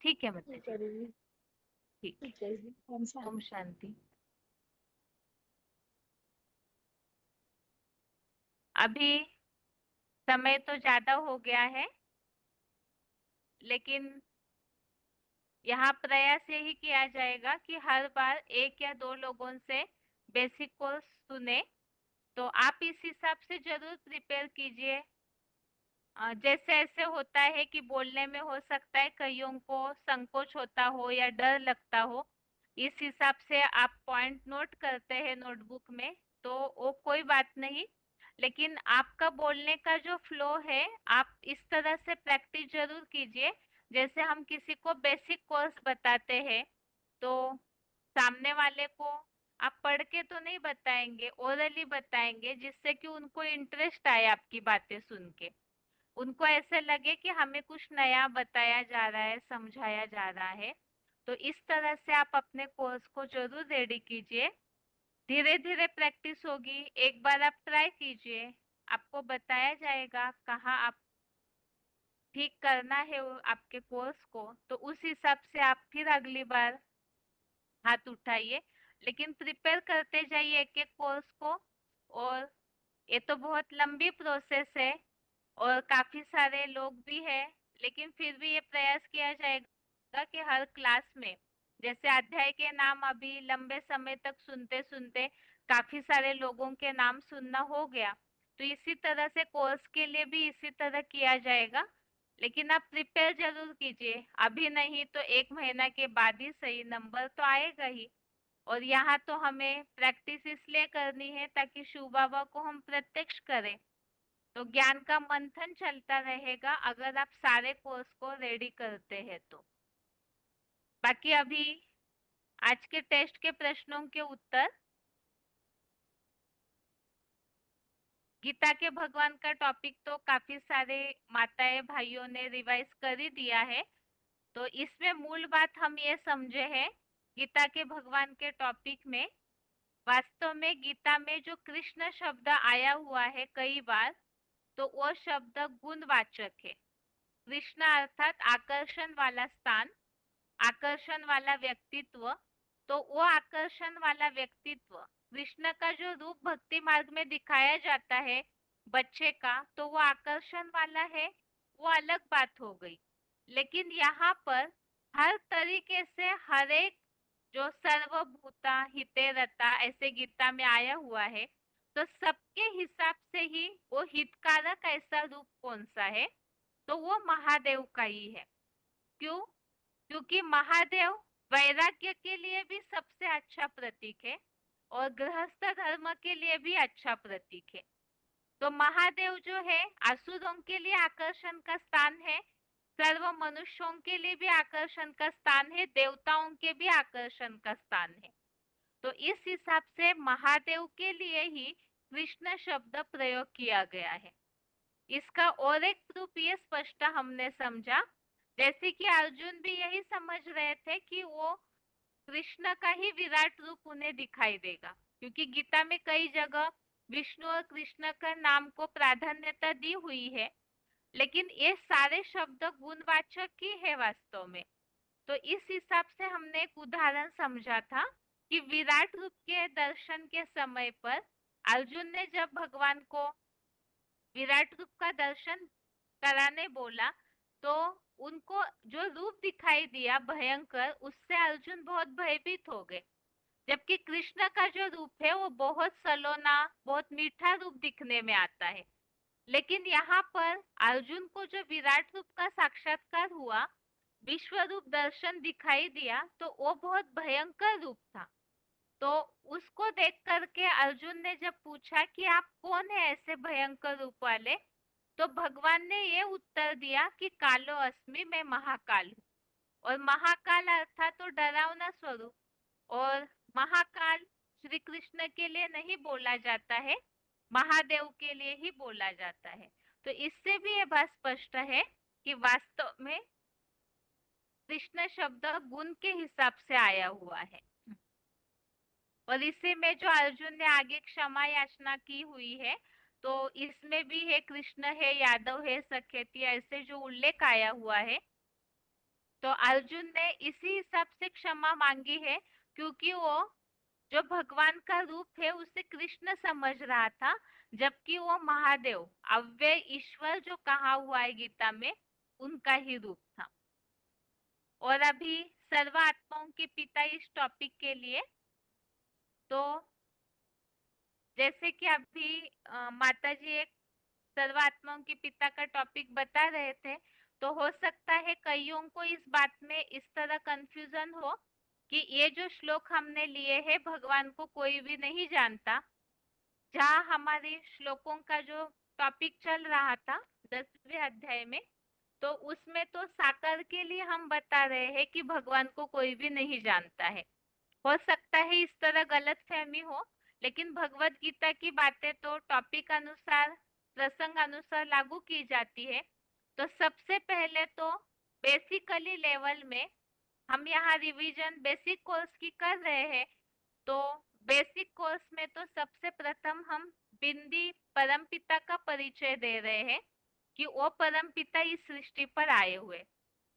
ठीक है माता ठीक जी। है दीदी, ठीक है। ठीक है जी, हम ओम शांति। अभी समय तो ज्यादा हो गया है, लेकिन यहाँ प्रयास यही किया जाएगा कि हर बार 1 या 2 लोगों से बेसिक कोर्स सुने। तो आप इस हिसाब से जरूर प्रिपेयर कीजिए। जैसे ऐसे होता है कि बोलने में हो सकता है कईयों को संकोच होता हो या डर लगता हो, इस हिसाब से आप पॉइंट नोट करते हैं नोटबुक में, तो वो कोई बात नहीं। लेकिन आपका बोलने का जो फ्लो है आप इस तरह से प्रैक्टिस जरूर कीजिए। जैसे हम किसी को बेसिक कोर्स बताते हैं तो सामने वाले को आप पढ़ के तो नहीं बताएंगे, ओरली बताएंगे, जिससे कि उनको इंटरेस्ट आए आपकी बातें सुन के, उनको ऐसे लगे कि हमें कुछ नया बताया जा रहा है, समझाया जा रहा है। तो इस तरह से आप अपने कोर्स को जरूर रेडी कीजिए। धीरे धीरे प्रैक्टिस होगी, एक बार आप ट्राई कीजिए, आपको बताया जाएगा कहाँ आप ठीक करना है वो आपके कोर्स को, तो उस हिसाब से आप फिर अगली बार हाथ उठाइए, लेकिन प्रिपेयर करते जाइए एक एक कोर्स को। और ये तो बहुत लंबी प्रोसेस है और काफी सारे लोग भी हैं, लेकिन फिर भी ये प्रयास किया जाएगा कि हर क्लास में, जैसे अध्याय के नाम अभी लंबे समय तक सुनते सुनते काफी सारे लोगों के नाम सुनना हो गया, तो इसी तरह से कोर्स के लिए भी इसी तरह किया जाएगा। लेकिन आप प्रिपेयर जरूर कीजिए, अभी नहीं तो 1 महीना के बाद ही सही, नंबर तो आएगा ही। और यहाँ तो हमें प्रैक्टिस इसलिए करनी है ताकि शिव बाबा को हम प्रत्यक्ष करें, तो ज्ञान का मंथन चलता रहेगा अगर आप सारे कोर्स को रेडी करते हैं तो। बाकी अभी आज के टेस्ट के प्रश्नों के उत्तर, गीता के भगवान का टॉपिक तो काफी सारे माताएं भाइयों ने रिवाइज कर ही दिया है, तो इसमें मूल बात हम ये समझे हैं गीता के भगवान के टॉपिक में, वास्तव में गीता में जो कृष्ण शब्द आया हुआ है कई बार, तो वो शब्द गुणवाचक है। कृष्ण अर्थात आकर्षण वाला स्थान, आकर्षण वाला व्यक्तित्व, तो वो आकर्षण वाला व्यक्तित्व कृष्ण का जो रूप भक्ति मार्ग में दिखाया जाता है बच्चे का, तो वो आकर्षण वाला है, वो अलग बात हो गई। लेकिन यहाँ पर हर तरीके से हर एक जो सर्वभूता हिते रता ऐसे गीता में आया हुआ है, तो सबके हिसाब से ही वो हितकारक ऐसा रूप कौन सा है, तो वो महादेव का ही है। क्यों? क्योंकि महादेव वैराग्य के लिए भी सबसे अच्छा प्रतीक है और गृहस्थ धर्म के लिए भी अच्छा प्रतीक है। तो महादेव जो है असुरों के लिए आकर्षण का स्थान है, सर्व मनुष्यों के लिए भी आकर्षण का स्थान है, देवताओं के भी आकर्षण का स्थान है। तो इस हिसाब से महादेव के लिए ही कृष्ण शब्द प्रयोग किया गया है। इसका और एक प्रूफ ये स्पष्ट हमने समझा, जैसे कि अर्जुन भी यही समझ रहे थे कि वो कृष्ण का ही विराट रूप उन्हें दिखाई देगा, क्योंकि गीता में कई जगह विष्णु और कृष्ण का नाम को प्राधान्यता दी हुई है, लेकिन ये सारे शब्द गुणवाचक ही है वास्तव में। तो इस हिसाब से हमने एक उदाहरण समझा था कि विराट रूप के दर्शन के समय पर अर्जुन ने जब भगवान को विराट रूप का दर्शन कराने बोला, तो उनको जो रूप दिखाई दिया भयंकर, उससे अर्जुन बहुत भयभीत हो गए। जबकि कृष्ण का जो रूप है वो बहुत सलोना, बहुत मीठा रूप दिखने में आता है। लेकिन यहाँ पर अर्जुन को जो विराट रूप का साक्षात्कार हुआ, विश्व रूप दर्शन दिखाई दिया, तो वो बहुत भयंकर रूप था। तो उसको देख करके अर्जुन ने जब पूछा कि आप कौन है ऐसे भयंकर रूप वाले, तो भगवान ने ये उत्तर दिया कि कालो अस्मि, मैं महाकाल हूँ। और महाकाल अर्थात तो डरावना स्वरूप, और महाकाल श्री कृष्ण के लिए नहीं बोला जाता है, महादेव के लिए ही बोला जाता है। तो इससे भी ये बात स्पष्ट है कि वास्तव में कृष्ण शब्द गुण के हिसाब से आया हुआ है। और इसी में जो अर्जुन ने आगे क्षमा याचना की हुई है, तो इसमें भी है कृष्ण है, यादव है, सखेती, ऐसे जो उल्लेख आया हुआ है, तो अर्जुन ने इसी हिसाब से क्षमा मांगी है, क्योंकि वो जो भगवान का रूप है उसे कृष्ण समझ रहा था, जबकि वो महादेव अव्यय ईश्वर जो कहा हुआ है गीता में, उनका ही रूप था। और अभी सर्व आत्माओं के पिता इस टॉपिक के लिए, तो जैसे कि अभी माता जी एक सर्वात्माओं के पिता का टॉपिक बता रहे थे, तो हो सकता है कईयों को इस बात में इस तरह कंफ्यूजन हो कि ये जो श्लोक हमने लिए हैं भगवान को कोई भी नहीं जानता। जहाँ हमारे श्लोकों का जो टॉपिक चल रहा था 10वें अध्याय में, तो उसमें तो साकार के लिए हम बता रहे हैं कि भगवान को कोई भी नहीं जानता है। हो सकता है इस तरह गलत फहमी हो, लेकिन भगवत गीता की बातें तो टॉपिक अनुसार, प्रसंग अनुसार लागू की जाती है। तो सबसे पहले तो बेसिकली लेवल में हम यहाँ रिवीजन बेसिक कोर्स की कर रहे हैं, तो बेसिक कोर्स में तो सबसे प्रथम हम बिंदी परमपिता का परिचय दे रहे हैं कि वो परम पिता इस सृष्टि पर आए हुए,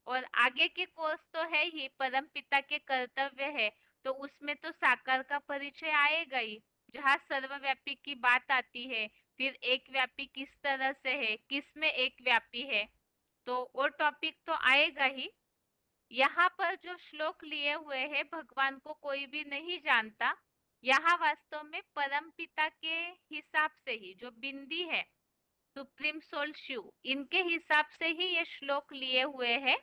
और आगे के कोर्स तो है ही परम पिता के कर्तव्य है, तो उसमें तो साकार का परिचय आएगा ही, जहाँ सर्वव्यापी की बात आती है, फिर एक व्यापी किस तरह से है, किस में एक व्यापी है, तो वो टॉपिक तो आएगा ही। यहाँ पर जो श्लोक लिए हुए हैं, भगवान को कोई भी नहीं जानता, यहाँ वास्तव में परम पिता के हिसाब से ही जो बिंदी है, सुप्रीम सोल शिव, इनके हिसाब से ही ये श्लोक लिए हुए हैं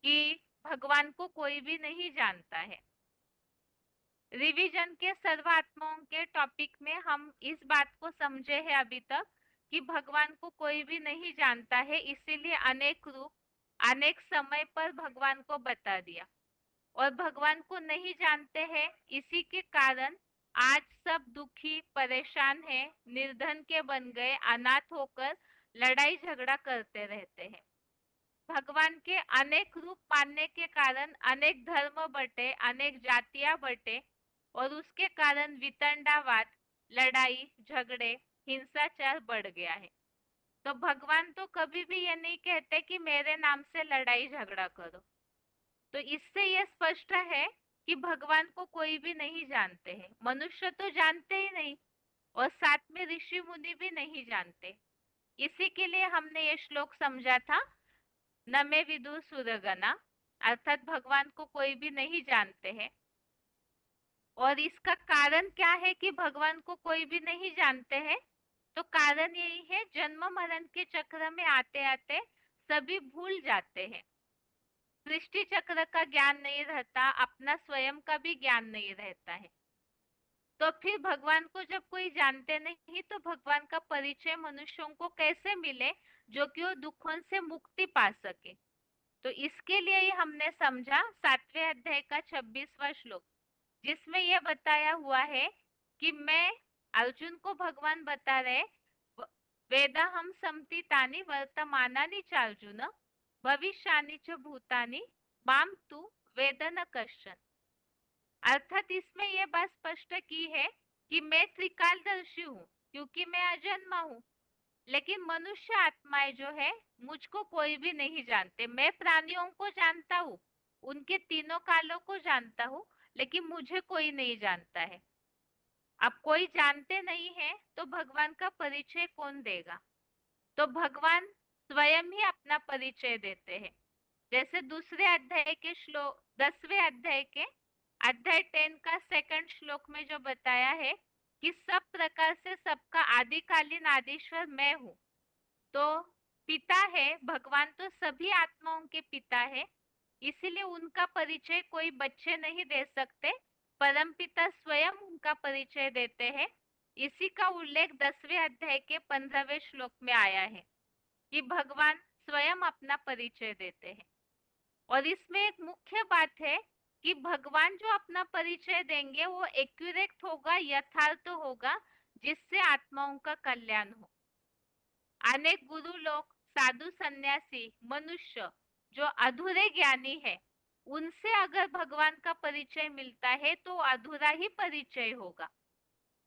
कि भगवान को कोई भी नहीं जानता है। रिवीजन के सर्वात्माओं के टॉपिक में हम इस बात को समझे हैं अभी तक कि भगवान को कोई भी नहीं जानता है, इसीलिए अनेक रूप अनेक समय पर भगवान को बता दिया, और भगवान को नहीं जानते हैं, इसी के कारण आज सब दुखी परेशान है, निर्धन के बन गए, अनाथ होकर लड़ाई झगड़ा करते रहते हैं। भगवान के अनेक रूप मानने के कारण अनेक धर्म बटे, अनेक जातियां बटे, और उसके कारण वितंडावाद, लड़ाई झगड़े, हिंसाचार बढ़ गया है। तो भगवान तो कभी भी ये नहीं कहते कि मेरे नाम से लड़ाई झगड़ा करो। तो इससे ये स्पष्ट है कि भगवान को कोई भी नहीं जानते हैं, मनुष्य तो जानते ही नहीं, और साथ में ऋषि मुनि भी नहीं जानते। इसी के लिए हमने ये श्लोक समझा था, न मे विदुर सुरगना, अर्थात भगवान को कोई भी नहीं जानते हैं। और इसका कारण क्या है कि भगवान को कोई भी नहीं जानते हैं? तो कारण यही है, जन्म मरण के चक्र में आते आते सभी भूल जाते हैं, सृष्टि चक्र का ज्ञान नहीं रहता, अपना स्वयं का भी ज्ञान नहीं रहता है। तो फिर भगवान को जब कोई जानते नहीं, तो भगवान का परिचय मनुष्यों को कैसे मिले जो कि वो दुखों से मुक्ति पा सके। तो इसके लिए ही हमने समझा 7वें अध्याय का 26वां श्लोक, जिसमें यह बताया हुआ है कि मैं अर्जुन को भगवान बता रहे, वेदा हम समति तानि वर्तमानानि च अर्जुन भविष्यानि च भूतानि माम तु वेद न कश्चन। अर्थात इसमें यह बात स्पष्ट की है कि मैं त्रिकालदर्शी हूँ, क्योंकि मैं अजन्मा हूँ, लेकिन मनुष्य आत्माएं जो है मुझको कोई भी नहीं जानते। मैं प्राणियों को जानता हूँ, उनके तीनों कालों को जानता हूँ, लेकिन मुझे कोई नहीं जानता है। अब कोई जानते नहीं है तो भगवान का परिचय कौन देगा? तो भगवान स्वयं ही अपना परिचय देते हैं। जैसे दूसरे अध्याय के श्लोक 10वें अध्याय के अध्याय 10 का 2nd श्लोक में जो बताया है कि सब प्रकार से सबका आदिकालीन आदिश्वर मैं हूँ। तो पिता है भगवान, तो सभी आत्माओं के पिता है, इसीलिए उनका परिचय कोई बच्चे नहीं दे सकते, परम पिता स्वयं उनका परिचय देते हैं। इसी का उल्लेख 10वें अध्याय के 15वें श्लोक में आया है कि भगवान स्वयं अपना परिचय देते हैं। और इसमें एक मुख्य बात है कि भगवान जो अपना परिचय देंगे वो एक्यूरेट होगा, यथार्थ होगा, जिससे आत्माओं का कल्याण हो। अनेक गुरु लोग, साधु, सन्यासी, मनुष्य जो अधूरे ज्ञानी है, उनसे अगर भगवान का परिचय मिलता है तो अधूरा ही परिचय होगा।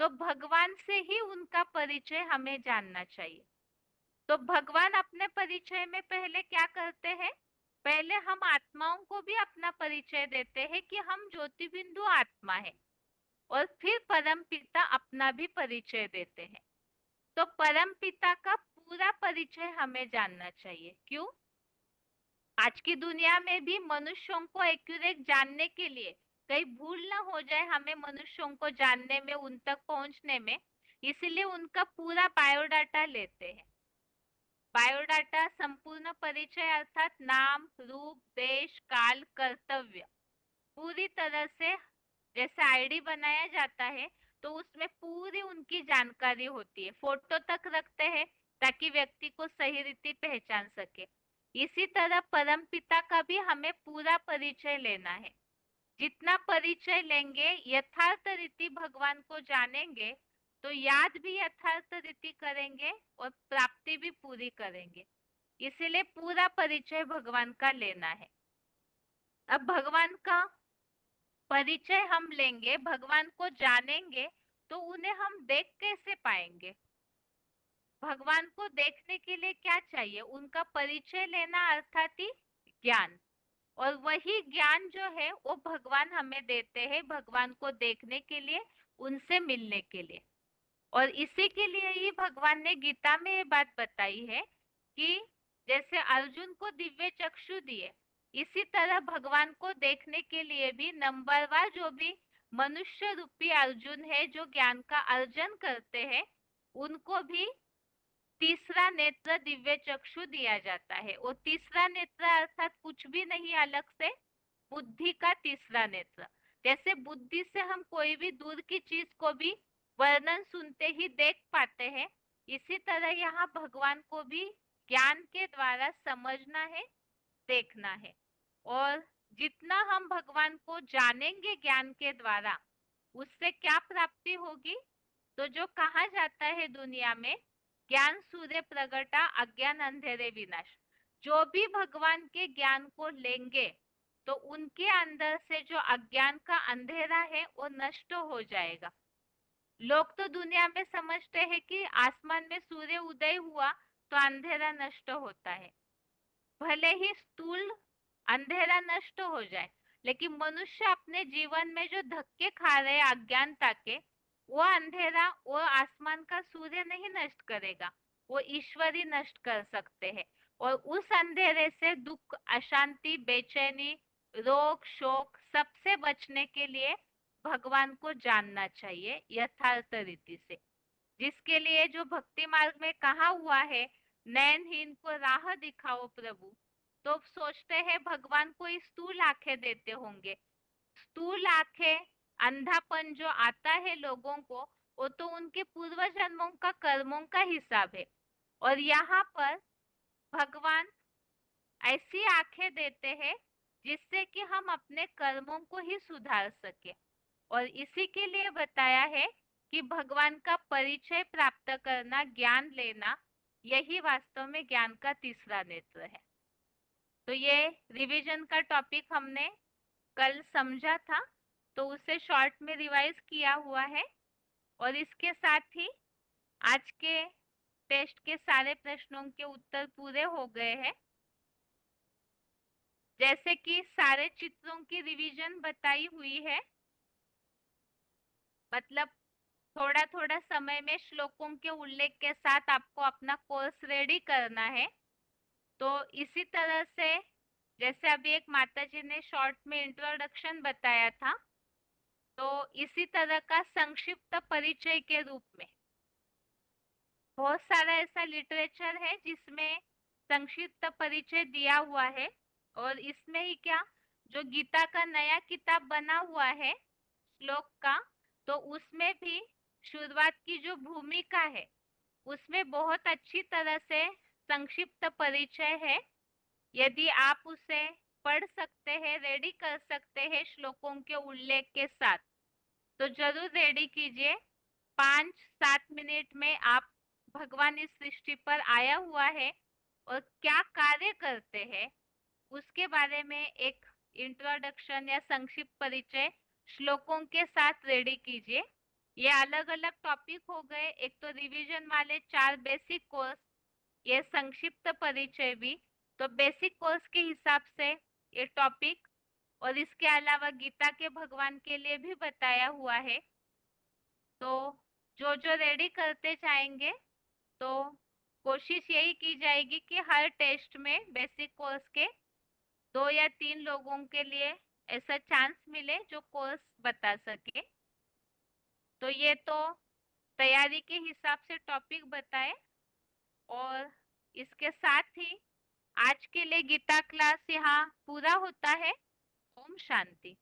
तो भगवान से ही उनका परिचय हमें जानना चाहिए। तो भगवान अपने परिचय में पहले क्या करते हैं? पहले हम आत्माओं को भी अपना परिचय देते हैं कि हम ज्योति बिंदु आत्मा है, और फिर परम पिता अपना भी परिचय देते हैं। तो परम पिता का पूरा परिचय हमें जानना चाहिए। क्यों? आज की दुनिया में भी मनुष्यों को एक्यूरेट जानने के लिए, कहीं भूल ना हो जाए हमें मनुष्यों को जानने में, उन तक पहुंचने में, इसीलिए उनका पूरा बायोडाटा लेते हैं। बायोडाटा संपूर्ण परिचय अर्थात नाम, रूप, देश, काल, कर्तव्य, पूरी तरह से जैसे आईडी बनाया जाता है तो उसमें पूरी उनकी जानकारी होती है। फोटो तक रखते हैं ताकि व्यक्ति को सही रीति पहचान सके। इसी तरह परम पिता का भी हमें पूरा परिचय लेना है। जितना परिचय लेंगे, यथार्थ रीति भगवान को जानेंगे, तो याद भी यथार्थ रीति करेंगे और प्राप्ति भी पूरी करेंगे। इसीलिए पूरा परिचय भगवान का लेना है। अब भगवान का परिचय हम लेंगे, भगवान को जानेंगे, तो उन्हें हम देख कैसे पाएंगे? भगवान को देखने के लिए क्या चाहिए? उनका परिचय लेना अर्थात ही ज्ञान। और वही ज्ञान जो है वो भगवान हमें देते हैं भगवान को देखने के लिए, उनसे मिलने के लिए। और इसी के लिए ही भगवान ने गीता में ये बात बताई है कि जैसे अर्जुन को दिव्य चक्षु दिए, इसी तरह भगवान को देखने के लिए भी नंबरवार जो भी मनुष्य रूपी अर्जुन है जो ज्ञान का अर्जन करते हैं, उनको भी तीसरा नेत्र दिव्य चक्षु दिया जाता है। वो तीसरा नेत्र अर्थात कुछ भी नहीं अलग से, बुद्धि का तीसरा नेत्र। जैसे बुद्धि से हम कोई भी दूर की चीज को भी वर्णन सुनते ही देख पाते हैं, इसी तरह यहाँ भगवान को भी ज्ञान के द्वारा समझना है, देखना है। और जितना हम भगवान को जानेंगे ज्ञान के द्वारा, उससे क्या प्राप्ति होगी? तो जो कहा जाता है दुनिया में, ज्ञान सूर्य प्रगटा अज्ञान अंधेरे विनाश। जो भी भगवान के ज्ञान को लेंगे तो उनके अंदर से जो अज्ञान का अंधेरा है वो नष्ट हो जाएगा। लोग तो दुनिया में समझते हैं कि आसमान में सूर्य उदय हुआ तो अंधेरा नष्ट होता है। भले ही स्थूल अंधेरा नष्ट हो जाए, लेकिन मनुष्य अपने जीवन में जो धक्के खा रहे हैं अज्ञानता के, वो अंधेरा वो आसमान का सूर्य नहीं नष्ट करेगा, वो ईश्वर ही नष्ट कर सकते हैं। और उस अंधेरे से दुख, अशांति, बेचैनी, रोग, शोक सबसे बचने के लिए भगवान को जानना चाहिए यथार्थ रीति से। जिसके लिए जो भक्ति मार्ग में कहा हुआ है, नयनहीन को राह दिखाओ प्रभु, तो सोचते हैं भगवान को स्थूल आंखें देते होंगे। स्थूल आंखें, अंधापन जो आता है लोगों को, वो तो उनके पूर्व जन्मों का कर्मों का हिसाब है। और यहाँ पर भगवान ऐसी आंखें देते हैं जिससे कि हम अपने कर्मों को ही सुधार सके। और इसी के लिए बताया है कि भगवान का परिचय प्राप्त करना, ज्ञान लेना, यही वास्तव में ज्ञान का तीसरा नेत्र है। तो ये रिवीजन का टॉपिक हमने कल समझा था, तो उसे शॉर्ट में रिवाइज किया हुआ है। और इसके साथ ही आज के टेस्ट के सारे प्रश्नों के उत्तर पूरे हो गए हैं। जैसे कि सारे चित्रों की रिवीजन बताई हुई है, मतलब थोड़ा थोड़ा समय में श्लोकों के उल्लेख के साथ आपको अपना कोर्स रेडी करना है। तो इसी तरह से जैसे अभी एक माताजी ने शॉर्ट में इंट्रोडक्शन बताया था, तो इसी तरह का संक्षिप्त परिचय के रूप में बहुत सारा ऐसा लिटरेचर है जिसमें संक्षिप्त परिचय दिया हुआ है। और इसमें ही क्या, जो गीता का नया किताब बना हुआ है श्लोक का, तो उसमें भी शुरुआत की जो भूमिका है उसमें बहुत अच्छी तरह से संक्षिप्त परिचय है। यदि आप उसे पढ़ सकते हैं, रेडी कर सकते हैं श्लोकों के उल्लेख के साथ, तो जरूर रेडी कीजिए। 5-7 मिनट में आप भगवान इस सृष्टि पर आया हुआ है और क्या कार्य करते हैं उसके बारे में एक इंट्रोडक्शन या संक्षिप्त परिचय श्लोकों के साथ रेडी कीजिए। ये अलग अलग टॉपिक हो गए, एक तो रिवीजन वाले 4 बेसिक कोर्स, ये संक्षिप्त परिचय भी, तो बेसिक कोर्स के हिसाब से ये टॉपिक, और इसके अलावा गीता के भगवान के लिए भी बताया हुआ है। तो जो जो रेडी करते जाएंगे तो कोशिश यही की जाएगी कि हर टेस्ट में बेसिक कोर्स के 2 या 3 लोगों के लिए ऐसा चांस मिले जो कोर्स बता सके। तो ये तो तैयारी के हिसाब से टॉपिक बताए। और इसके साथ ही आज के लिए गीता क्लास यहाँ पूरा होता है। ओम शांति।